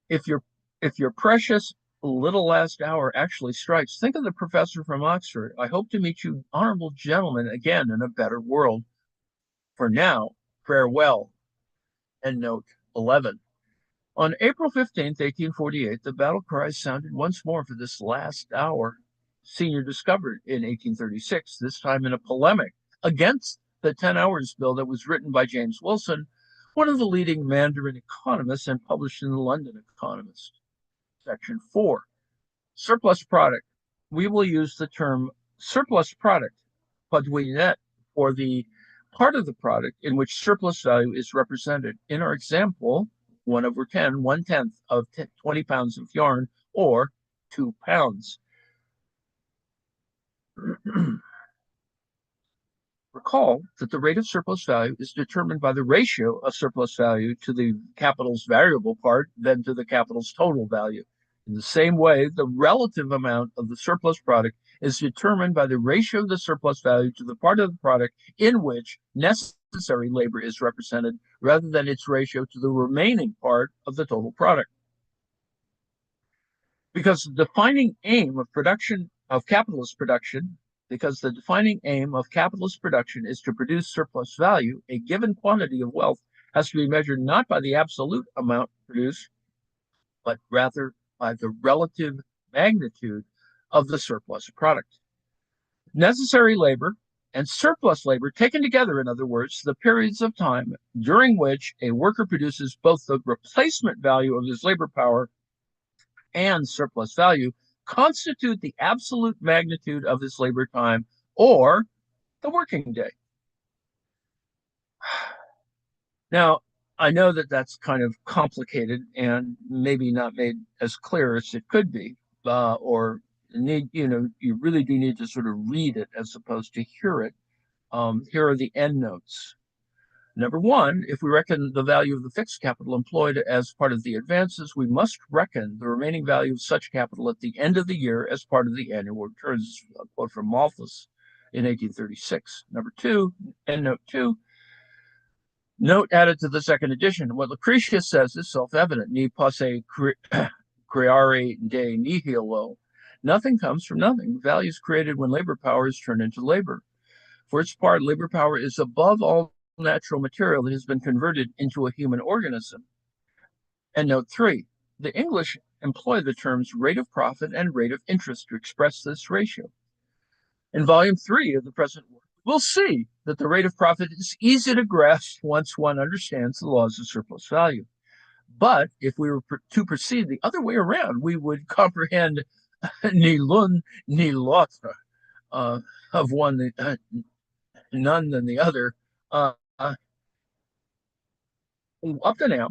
If your precious little last hour actually strikes, think of the professor from Oxford. I hope to meet you, honorable gentlemen, again in a better world. For now, farewell. End note 11. On April 15th, 1848, the battle cry sounded once more for this last hour. Senior discovered in 1836, this time in a polemic against the 10 Hours Bill that was written by James Wilson, one of the leading Mandarin economists, and published in the London Economist. Section 4, surplus product. We will use the term surplus product, padwinet, for the part of the product in which surplus value is represented. In our example, 1/10, 1/10 of 20 pounds of yarn, or 2 pounds. Recall that the rate of surplus value is determined by the ratio of surplus value to the capital's variable part, then to the capital's total value. In the same way, the relative amount of the surplus product is determined by the ratio of the surplus value to the part of the product in which necessary labor is represented, rather than its ratio to the remaining part of the total product. Because the defining aim of production, of capitalist production, because the defining aim of capitalist production is to produce surplus value, a given quantity of wealth has to be measured not by the absolute amount produced, but rather by the relative magnitude of the surplus product. Necessary labor and surplus labor taken together, in other words, the periods of time during which a worker produces both the replacement value of his labor power and surplus value, constitute the absolute magnitude of his labor time or the working day. Now, I know that that's kind of complicated and maybe not made as clear as it could be, or you really do need to sort of read it as opposed to hear it. Here are the end notes. Number one, if we reckon the value of the fixed capital employed as part of the advances, we must reckon the remaining value of such capital at the end of the year as part of the annual returns. A quote from Malthus in 1836. Number two, end note two, note added to the second edition. What Lucretius says is self-evident. Ni posse creare de nihilo. Nothing comes from nothing. Value is created when labor power is turned into labor. For its part, labor power is above all natural material that has been converted into a human organism. And note three, the English employ the terms rate of profit and rate of interest to express this ratio. In volume 3 of the present work, we'll see that the rate of profit is easy to grasp once one understands the laws of surplus value. But if we were to proceed the other way around, we would comprehend ni l'un ni l'autre, of one, none than the other. Up to now,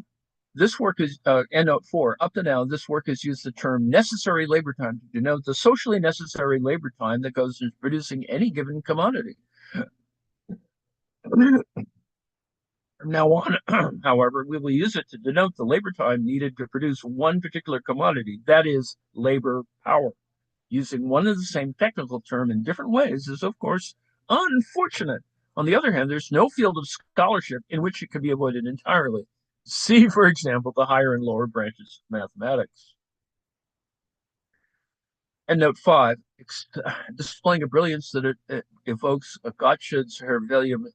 this work is, end note 4, up to now, this work has used the term necessary labor time to denote the socially necessary labor time that goes into producing any given commodity. From now on, however, we will use it to denote the labor time needed to produce one particular commodity, that is, labor power. Using one and the same technical term in different ways is, of course, unfortunate. On the other hand, there's no field of scholarship in which it can be avoided entirely. See, for example, the higher and lower branches of mathematics. And note 5, displaying a brilliance that it evokes Gottsched's Hervelium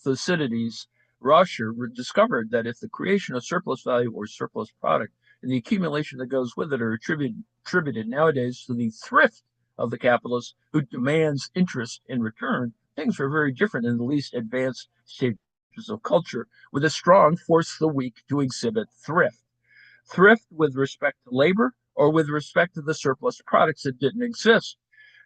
Thucydides, Roscher discovered that if the creation of surplus value or surplus product and the accumulation that goes with it are attributed nowadays to the thrift of the capitalist who demands interest in return, things are very different in the least advanced stages of culture, with a strong force the weak to exhibit thrift. Thrift with respect to labor or with respect to the surplus products that didn't exist.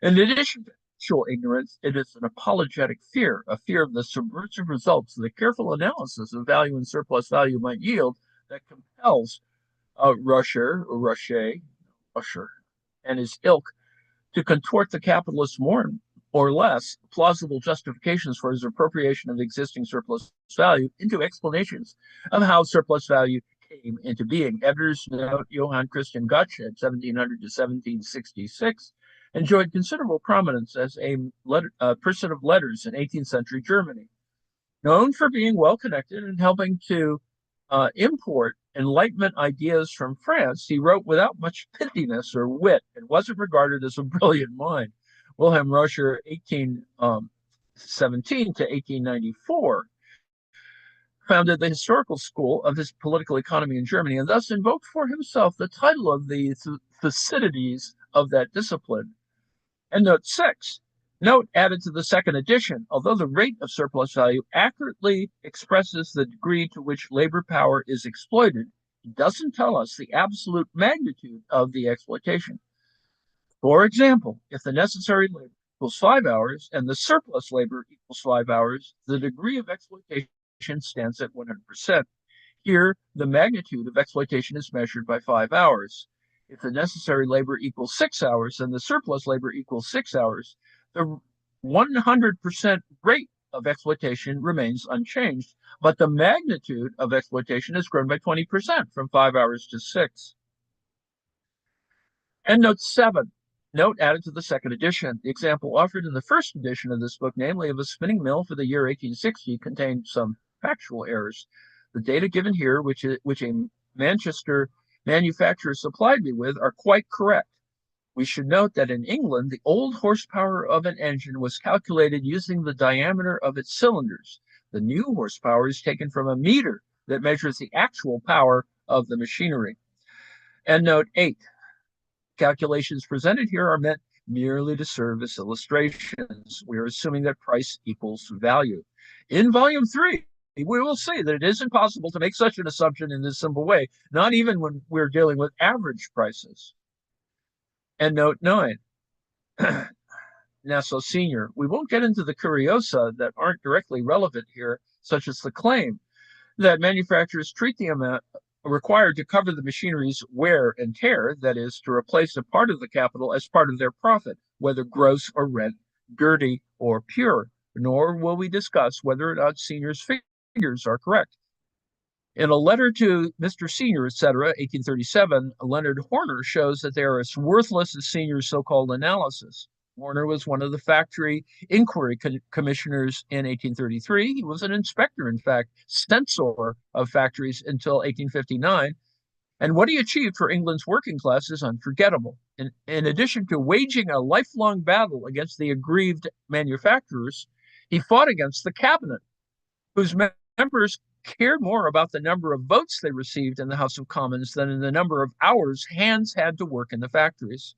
In addition to actual ignorance, it is an apologetic fear, a fear of the subversive results of the careful analysis of value and surplus value might yield that compels Rusher, and his ilk to contort the capitalist more or less plausible justifications for his appropriation of existing surplus value into explanations of how surplus value came into being. Editor's note, Johann Christian Gottsched, 1700 to 1766, enjoyed considerable prominence as a person of letters in 18th century Germany. Known for being well connected and helping to import Enlightenment ideas from France, he wrote without much pithiness or wit and wasn't regarded as a brilliant mind. Wilhelm Roscher, 1817 to 1894, founded the historical school of his political economy in Germany and thus invoked for himself the title of the Thucydides of that discipline. And note 6, note added to the second edition, although the rate of surplus value accurately expresses the degree to which labor power is exploited, it doesn't tell us the absolute magnitude of the exploitation. For example, if the necessary labor equals 5 hours and the surplus labor equals 5 hours, the degree of exploitation stands at 100%. Here, the magnitude of exploitation is measured by 5 hours. If the necessary labor equals 6 hours and the surplus labor equals 6 hours, the 100% rate of exploitation remains unchanged, but the magnitude of exploitation has grown by 20% from 5 hours to 6. And note 7, note added to the second edition. The example offered in the first edition of this book, namely of a spinning mill for the year 1860, contained some factual errors. The data given here, which a Manchester manufacturer supplied me with, are quite correct. We should note that in England, the old horsepower of an engine was calculated using the diameter of its cylinders. The new horsepower is taken from a meter that measures the actual power of the machinery. And note 8, Calculations presented here are meant merely to serve as illustrations. We are assuming that price equals value. In volume 3, we will see that it is impossible to make such an assumption in this simple way, not even when we're dealing with average prices. And note 9, Nassau Senior. We won't get into the curiosa that aren't directly relevant here, such as the claim that manufacturers treat the amount required to cover the machinery's wear and tear, that is, to replace a part of the capital as part of their profit, whether gross or rent, dirty or pure. Nor will we discuss whether or not Senior's figures are correct. In a letter to Mr. Senior, etc., 1837, Leonard Horner shows that they are as worthless as Senior's so-called analysis. Horner was one of the factory inquiry commissioners in 1833. He was an inspector, in fact, censor of factories until 1859. And what he achieved for England's working class is unforgettable. In addition to waging a lifelong battle against the aggrieved manufacturers, he fought against the cabinet, whose members cared more about the number of votes they received in the House of Commons than in the number of hours hands had to work in the factories.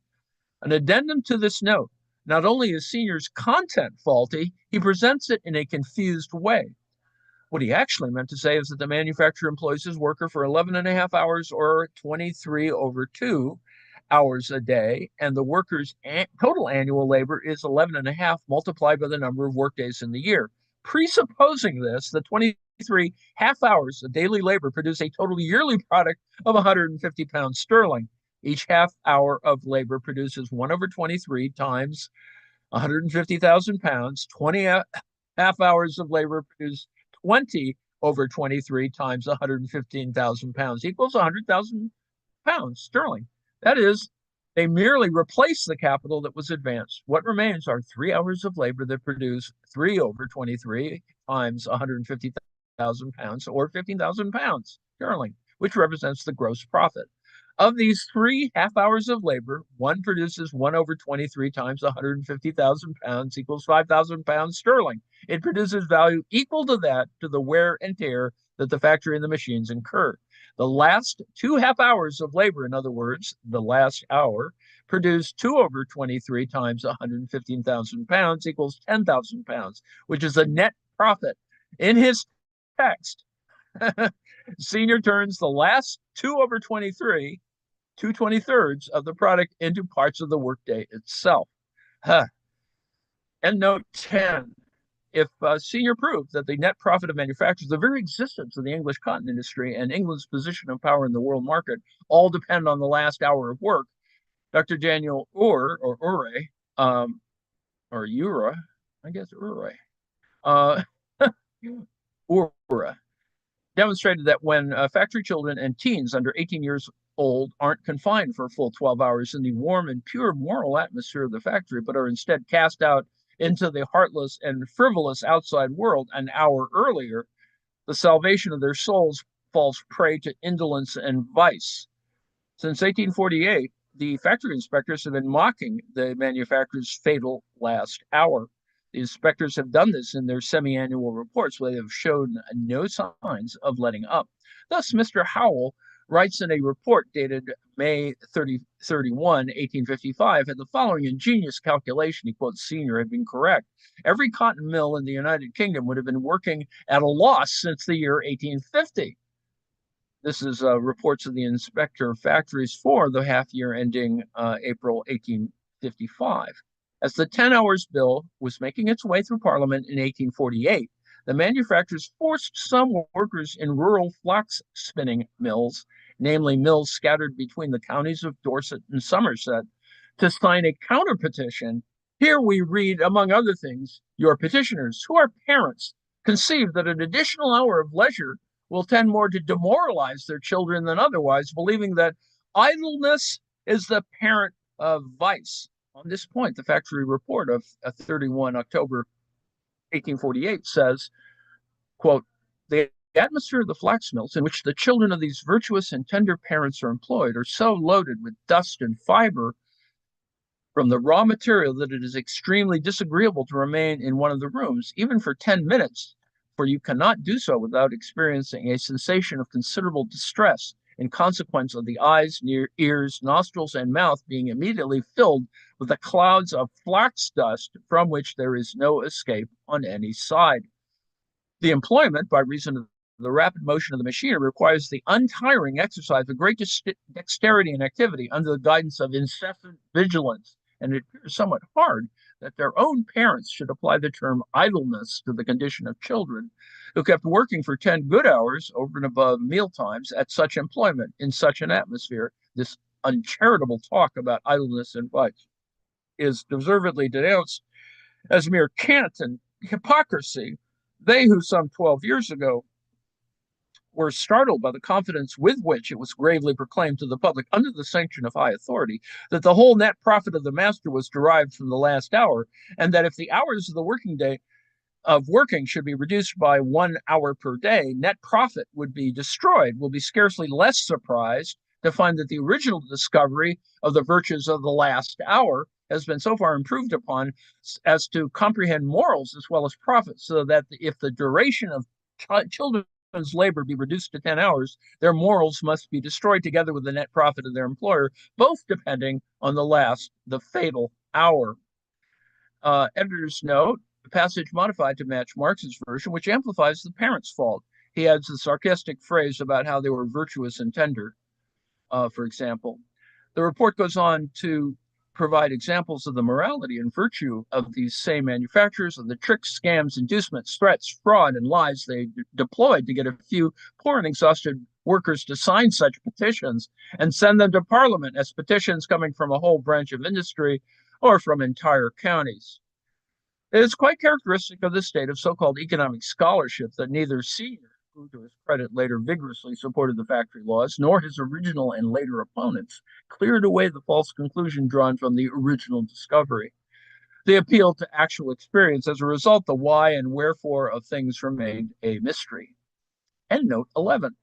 An addendum to this note: not only is Senior's content faulty, he presents it in a confused way. What he actually meant to say is that the manufacturer employs his worker for 11 and a half hours or 23/2 hours a day, and the worker's total annual labor is 11 and a half multiplied by the number of workdays in the year. Presupposing this, the 23 half hours of daily labor produce a total yearly product of 150 pounds sterling. Each half hour of labor produces 1/23 times 150,000 pounds. 20 half hours of labor produce 20/23 times 115,000 pounds equals 100,000 pounds sterling. That is, they merely replace the capital that was advanced. What remains are 3 hours of labor that produce 3/23 times 150,000 pounds, or 15,000 pounds sterling, which represents the gross profit. Of these 3 half hours of labor, one produces 1/23 times 150,000 pounds equals 5,000 pounds sterling. It produces value equal to that, to the wear and tear that the factory and the machines incur. The last 2 half hours of labor, in other words, the last hour, produced 2/23 times 115,000 pounds equals 10,000 pounds, which is a net profit. In his text, Senior turns the last 2/23, 2/23 of the product, into parts of the workday itself. Huh. And note 10. If Senior proved that the net profit of manufacturers, the very existence of the English cotton industry, and England's position of power in the world market all depend on the last hour of work, Dr. Daniel Ure, or Ure, or Ura, I guess Ure, Ure, demonstrated that when factory children and teens under 18 years old aren't confined for a full 12 hours in the warm and pure moral atmosphere of the factory, but are instead cast out into the heartless and frivolous outside world an hour earlier, the salvation of their souls falls prey to indolence and vice. Since 1848, the factory inspectors have been mocking the manufacturer's fatal last hour. The inspectors have done this in their semi-annual reports, where they have shown no signs of letting up. Thus, Mr. Howell writes in a report dated May 31, 1855, had the following ingenious calculation. He quotes Senior had been correct. Every cotton mill in the United Kingdom would have been working at a loss since the year 1850. This is reports of the inspector of factories for the half year ending April 1855. As the 10 hours bill was making its way through Parliament in 1848, the manufacturers forced some workers in rural flax spinning mills, namely mills scattered between the counties of Dorset and Somerset, to sign a counter petition. Here we read, among other things, your petitioners, who are parents, conceive that an additional hour of leisure will tend more to demoralize their children than otherwise, believing that idleness is the parent of vice. On this point, the factory report of 31 October 1848 says, quote, the atmosphere of the flax mills in which the children of these virtuous and tender parents are employed are so loaded with dust and fiber from the raw material that it is extremely disagreeable to remain in one of the rooms, even for 10 minutes, for you cannot do so without experiencing a sensation of considerable distress. in consequence of the eyes, ears, nostrils, and mouth being immediately filled with the clouds of flax dust from which there is no escape on any side. The employment, by reason of the rapid motion of the machinery, requires the untiring exercise of great dexterity and activity under the guidance of incessant vigilance. And it appears somewhat hard that their own parents should apply the term idleness to the condition of children who kept working for 10 good hours over and above meal times at such employment in such an atmosphere. This uncharitable talk about idleness and vice is deservedly denounced as mere cant and hypocrisy. They who some 12 years ago were startled by the confidence with which it was gravely proclaimed to the public under the sanction of high authority that the whole net profit of the master was derived from the last hour, and that if the hours of the working day of working should be reduced by 1 hour per day, net profit would be destroyed, will be scarcely less surprised to find that the original discovery of the virtues of the last hour has been so far improved upon as to comprehend morals as well as profits, so that if the duration of children's labor be reduced to 10 hours, their morals must be destroyed together with the net profit of their employer, both depending on the fatal hour. Editor's note, the passage modified to match Marx's version, which amplifies the parents' fault. He adds the sarcastic phrase about how they were virtuous and tender, for example. The report goes on to provide examples of the morality and virtue of these same manufacturers, of the tricks, scams, inducements, threats, fraud, and lies they deployed to get a few poor and exhausted workers to sign such petitions and send them to Parliament as petitions coming from a whole branch of industry or from entire counties. It is quite characteristic of this state of so-called economic scholarship that neither Senior, who to his credit later vigorously supported the factory laws, nor his original and later opponents cleared away the false conclusion drawn from the original discovery. They appealed to actual experience. As a result, the why and wherefore of things remained a mystery. Endnote 11.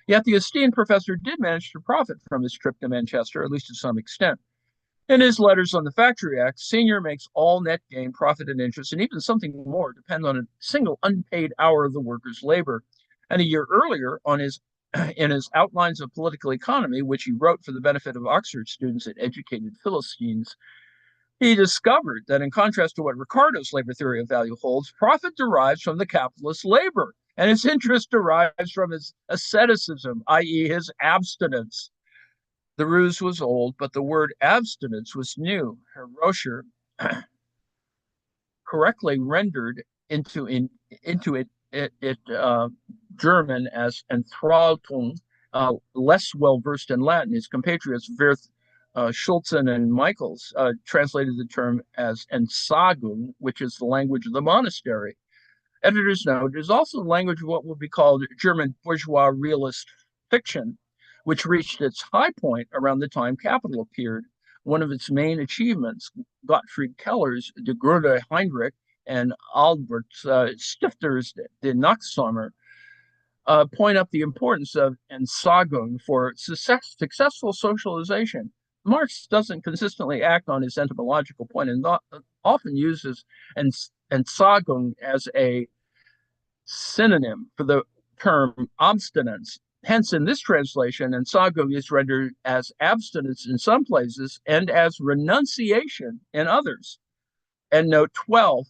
Yet the esteemed professor did manage to profit from his trip to Manchester, at least to some extent. In his letters on the Factory Act, Senior makes all net gain, profit, and interest, and even something more, depend on a single unpaid hour of the worker's labor. And a year earlier, in his Outlines of Political Economy, which he wrote for the benefit of Oxford students and educated Philistines, he discovered that in contrast to what Ricardo's labor theory of value holds, profit derives from the capitalist labor, and its interest derives from his asceticism, i.e., his abstinence. The ruse was old, but the word abstinence was new. Herr Roscher correctly rendered into it German as Enthaltung, less well versed in Latin. His compatriots Wirth, Schulzen, and Michaels translated the term as Entsagung, which is the language of the monastery. Editor's note, it is also the language of what would be called German bourgeois realist fiction, which reached its high point around the time Capital appeared. One of its main achievements, Gottfried Keller's De Gröde Heinrich and Albert Stifter's De Nachtsommer, point up the importance of Entsagung for successful socialization. Marx doesn't consistently act on his etymological point and often uses Entsagung as a synonym for the term abstinence. Hence, in this translation, Entsagung is rendered as abstinence in some places and as renunciation in others. And note 12,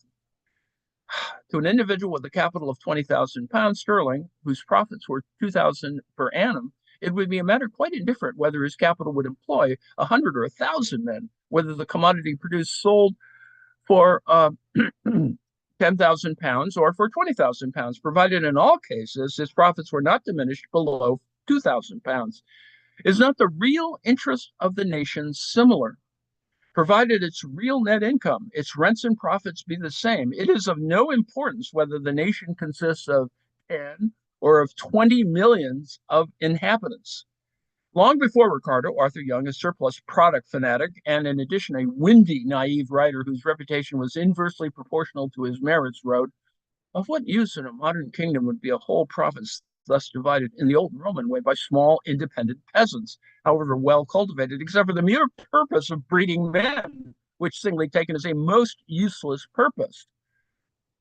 to an individual with a capital of 20,000 pounds sterling, whose profits were 2,000 per annum, it would be a matter quite indifferent whether his capital would employ 100 or 1,000 men, whether the commodity produced sold for 10,000 pounds or for 20,000 pounds, provided in all cases his profits were not diminished below 2,000 pounds. Is not the real interest of the nation similar? Provided its real net income, its rents and profits be the same, it is of no importance whether the nation consists of 10 or of 20 millions of inhabitants. Long before Ricardo, Arthur Young, a surplus product fanatic, and in addition, a windy, naive writer whose reputation was inversely proportional to his merits, wrote, "Of what use in a modern kingdom would be a whole province thus divided in the old Roman way by small, independent peasants, however well cultivated, except for the mere purpose of breeding men, which singly taken is a most useless purpose."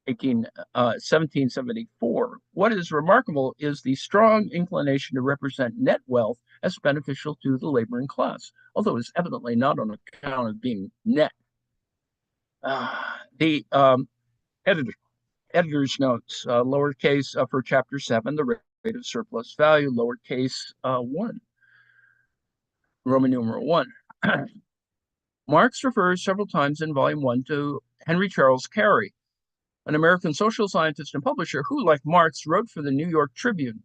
1774. What is remarkable is the strong inclination to represent net wealth as beneficial to the laboring class, although it's evidently not on account of being net. The editor, editor's notes, lowercase for chapter 7, the rate of surplus value, lowercase 1, Roman numeral 1. Marx refers several times in volume 1 to Henry Charles Carey, an American social scientist and publisher who, like Marx, wrote for the New York Tribune.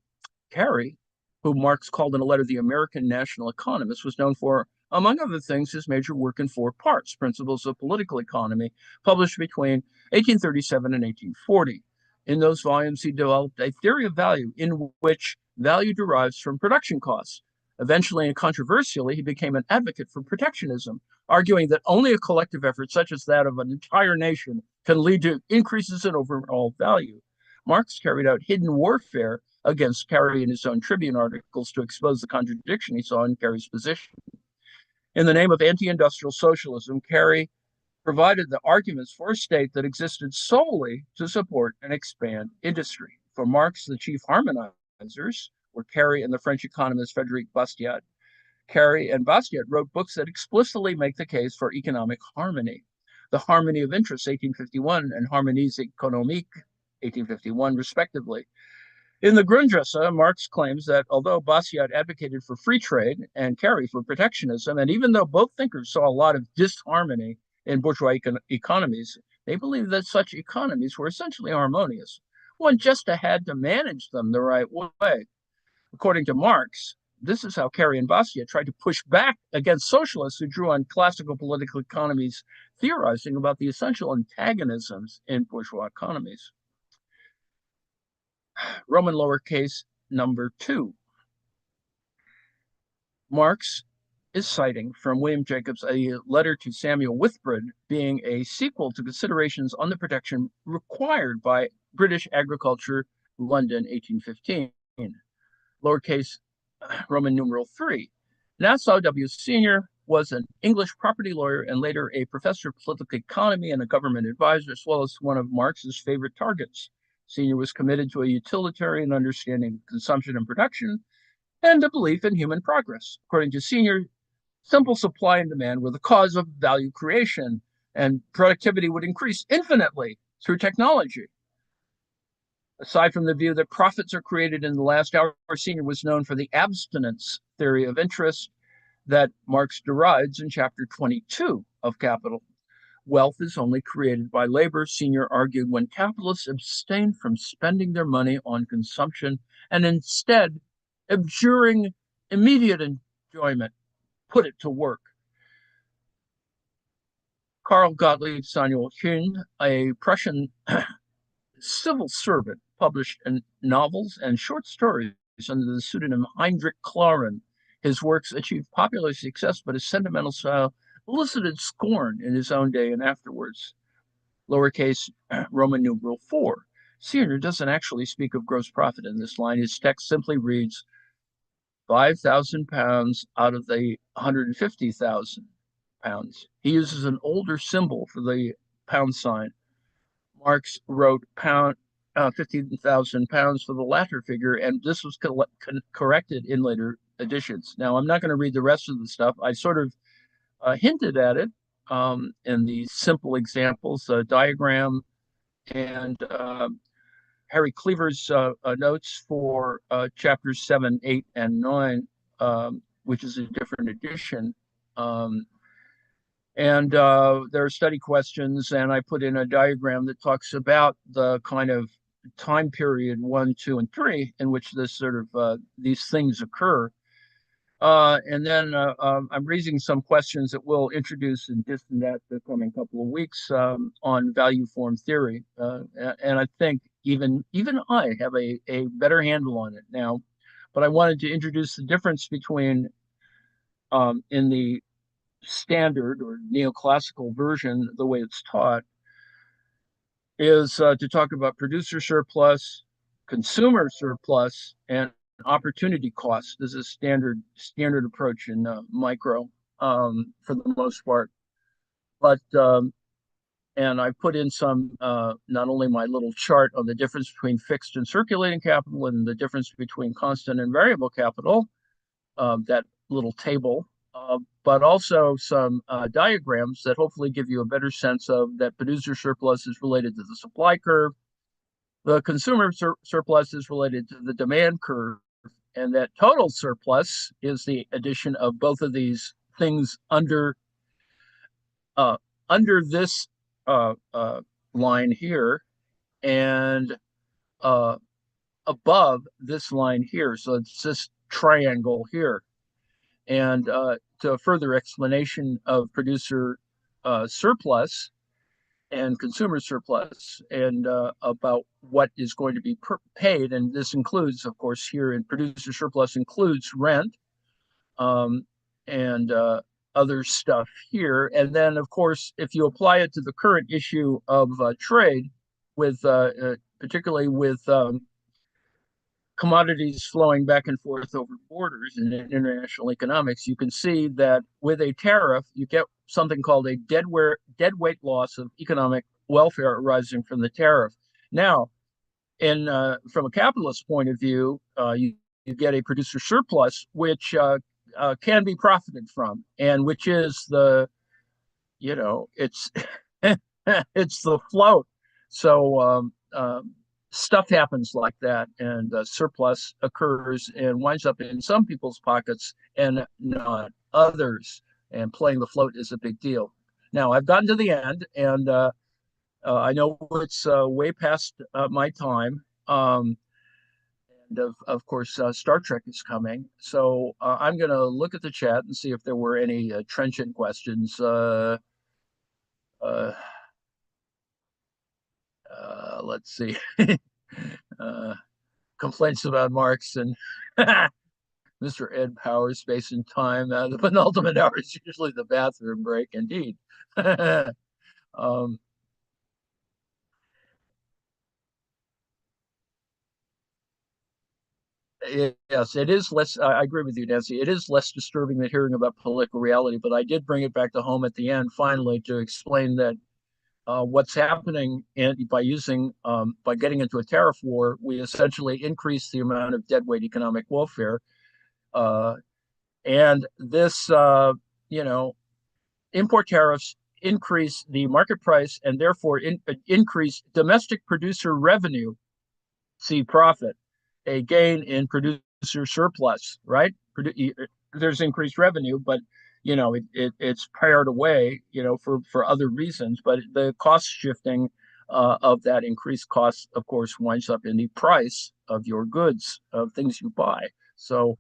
Carey, whom Marx called in a letter the American national economist, was known for, among other things, his major work in 4 parts, Principles of Political Economy, published between 1837 and 1840. In those volumes, he developed a theory of value in which value derives from production costs. Eventually and controversially, he became an advocate for protectionism, arguing that only a collective effort such as that of an entire nation can lead to increases in overall value. Marx carried out hidden warfare against Carey in his own Tribune articles to expose the contradiction he saw in Carey's position. In the name of anti-industrial socialism, Carey provided the arguments for a state that existed solely to support and expand industry. For Marx, the chief harmonizers were Carey and the French economist Frédéric Bastiat. Carey and Bastiat wrote books that explicitly make the case for economic harmony. The Harmony of Interests, 1851, and Harmonies économiques, 1851, respectively. In the Grundrisse, Marx claims that although Bastiat advocated for free trade and Carey for protectionism, and even though both thinkers saw a lot of disharmony in bourgeois economies, they believed that such economies were essentially harmonious. One just had to manage them the right way. According to Marx, this is how Carey and Bastiat tried to push back against socialists who drew on classical political economies, theorizing about the essential antagonisms in bourgeois economies. Roman lowercase number 2. Marx is citing from William Jacobs a letter to Samuel Whitbread being a sequel to Considerations on the Protection Required by British Agriculture, London, 1815. Lowercase Roman numeral 3. Nassau W. Sr. was an English property lawyer and later a professor of political economy and a government advisor, as well as one of Marx's favorite targets. Sr. was committed to a utilitarian understanding of consumption and production and a belief in human progress. According to Sr., simple supply and demand were the cause of value creation, and productivity would increase infinitely through technology. Aside from the view that profits are created in the last hour, Sr. was known for the abstinence theory of interest that Marx derides in chapter 22 of Capital. Wealth is only created by labor, Sr. argued, when capitalists abstain from spending their money on consumption and instead, abjuring immediate enjoyment, put it to work. Karl Gottlieb Samuel Kuhn, a Prussian civil servant, published novels and short stories under the pseudonym Heinrich Claren. His works achieved popular success, but his sentimental style elicited scorn in his own day and afterwards. Lowercase Roman numeral 4. Sr. doesn't actually speak of gross profit in this line. His text simply reads £5,000 out of the 150,000 pounds. He uses an older symbol for the pound sign. Marx wrote 15,000 pounds for the latter figure, and this was corrected in later editions. Now, I'm not going to read the rest of the stuff. I sort of hinted at it in these simple examples, diagram, and Harry Cleaver's notes for chapters 7, 8, and 9, which is a different edition. And there are study questions, and I put in a diagram that talks about the kind of time period 1, 2, and 3 in which this sort of these things occur. And then I'm raising some questions that we'll introduce in this and that the coming couple of weeks on value form theory. And I think even I have a better handle on it now. But I wanted to introduce the difference between in the standard or neoclassical version, the way it's taught, is to talk about producer surplus, consumer surplus, and opportunity cost. This is a standard approach in micro for the most part. But and I put in some not only my little chart on the difference between fixed and circulating capital and the difference between constant and variable capital, that little table, but also some diagrams that hopefully give you a better sense of that producer surplus is related to the supply curve, the consumer surplus is related to the demand curve, and that total surplus is the addition of both of these things uh, under this line here and uh, above this line here. So it's this triangle here. And to a further explanation of producer surplus and consumer surplus and about what is going to be paid. And this includes, of course, here in producer surplus includes rent um, and other stuff here. And then, of course, if you apply it to the current issue of trade, with particularly with commodities flowing back and forth over borders in international economics, you can see that with a tariff, you get something called a deadweight loss of economic welfare arising from the tariff. Now, in from a capitalist point of view, you get a producer surplus, which can be profited from, and which is it's it's the float. So stuff happens like that, and surplus occurs and winds up in some people's pockets and not others. And playing the float is a big deal. Now I've gotten to the end, and I know it's way past my time. And of course, Star Trek is coming. So I'm going to look at the chat and see if there were any trenchant questions. Uh, let's see. Complaints about Marx and Mr. Ed Powers, Space and Time. The penultimate hour is usually the bathroom break, indeed. um, yes, it is less. I agree with you, Nancy. It is less disturbing than hearing about political reality, but I did bring it back to home at the end, finally, to explain that what's happening by getting into a tariff war, we essentially increase the amount of deadweight economic welfare, uh, and this, you know, import tariffs increase the market price and therefore increase domestic producer revenue, see profit, a gain in producer surplus, right? There's increased revenue, but it's pared away, for other reasons. But the cost shifting of that increased cost, of course, winds up in the price of your goods, of things you buy. So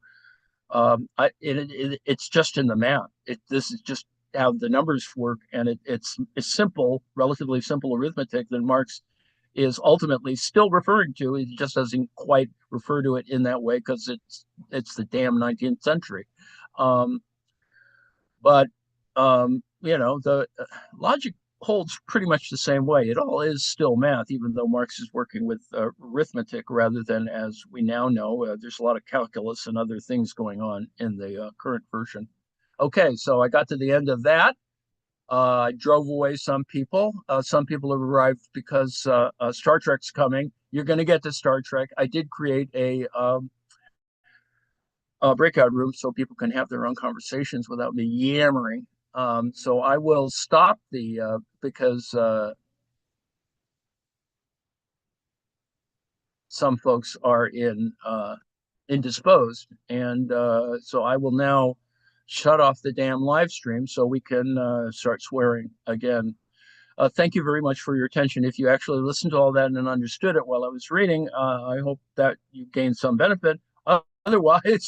it's just in the math. This is just how the numbers work, and it's simple, relatively simple arithmetic that Marx is ultimately still referring to. He just doesn't quite refer to it in that way because it's the damn 19th century. Um, but the logic holds pretty much the same way. It all is still math, even though Marx is working with arithmetic rather than, as we now know, there's a lot of calculus and other things going on in the current version. Okay, so I got to the end of that. I drove away some people. Some people have arrived because Star Trek's coming. You're going to get to Star Trek. I did create a breakout room so people can have their own conversations without me yammering. So I will stop because some folks are indisposed, and so I will now shut off the damn live stream so we can start swearing again. Thank you very much for your attention. If you actually listened to all that and understood it while I was reading, I hope that you gained some benefit. Otherwise,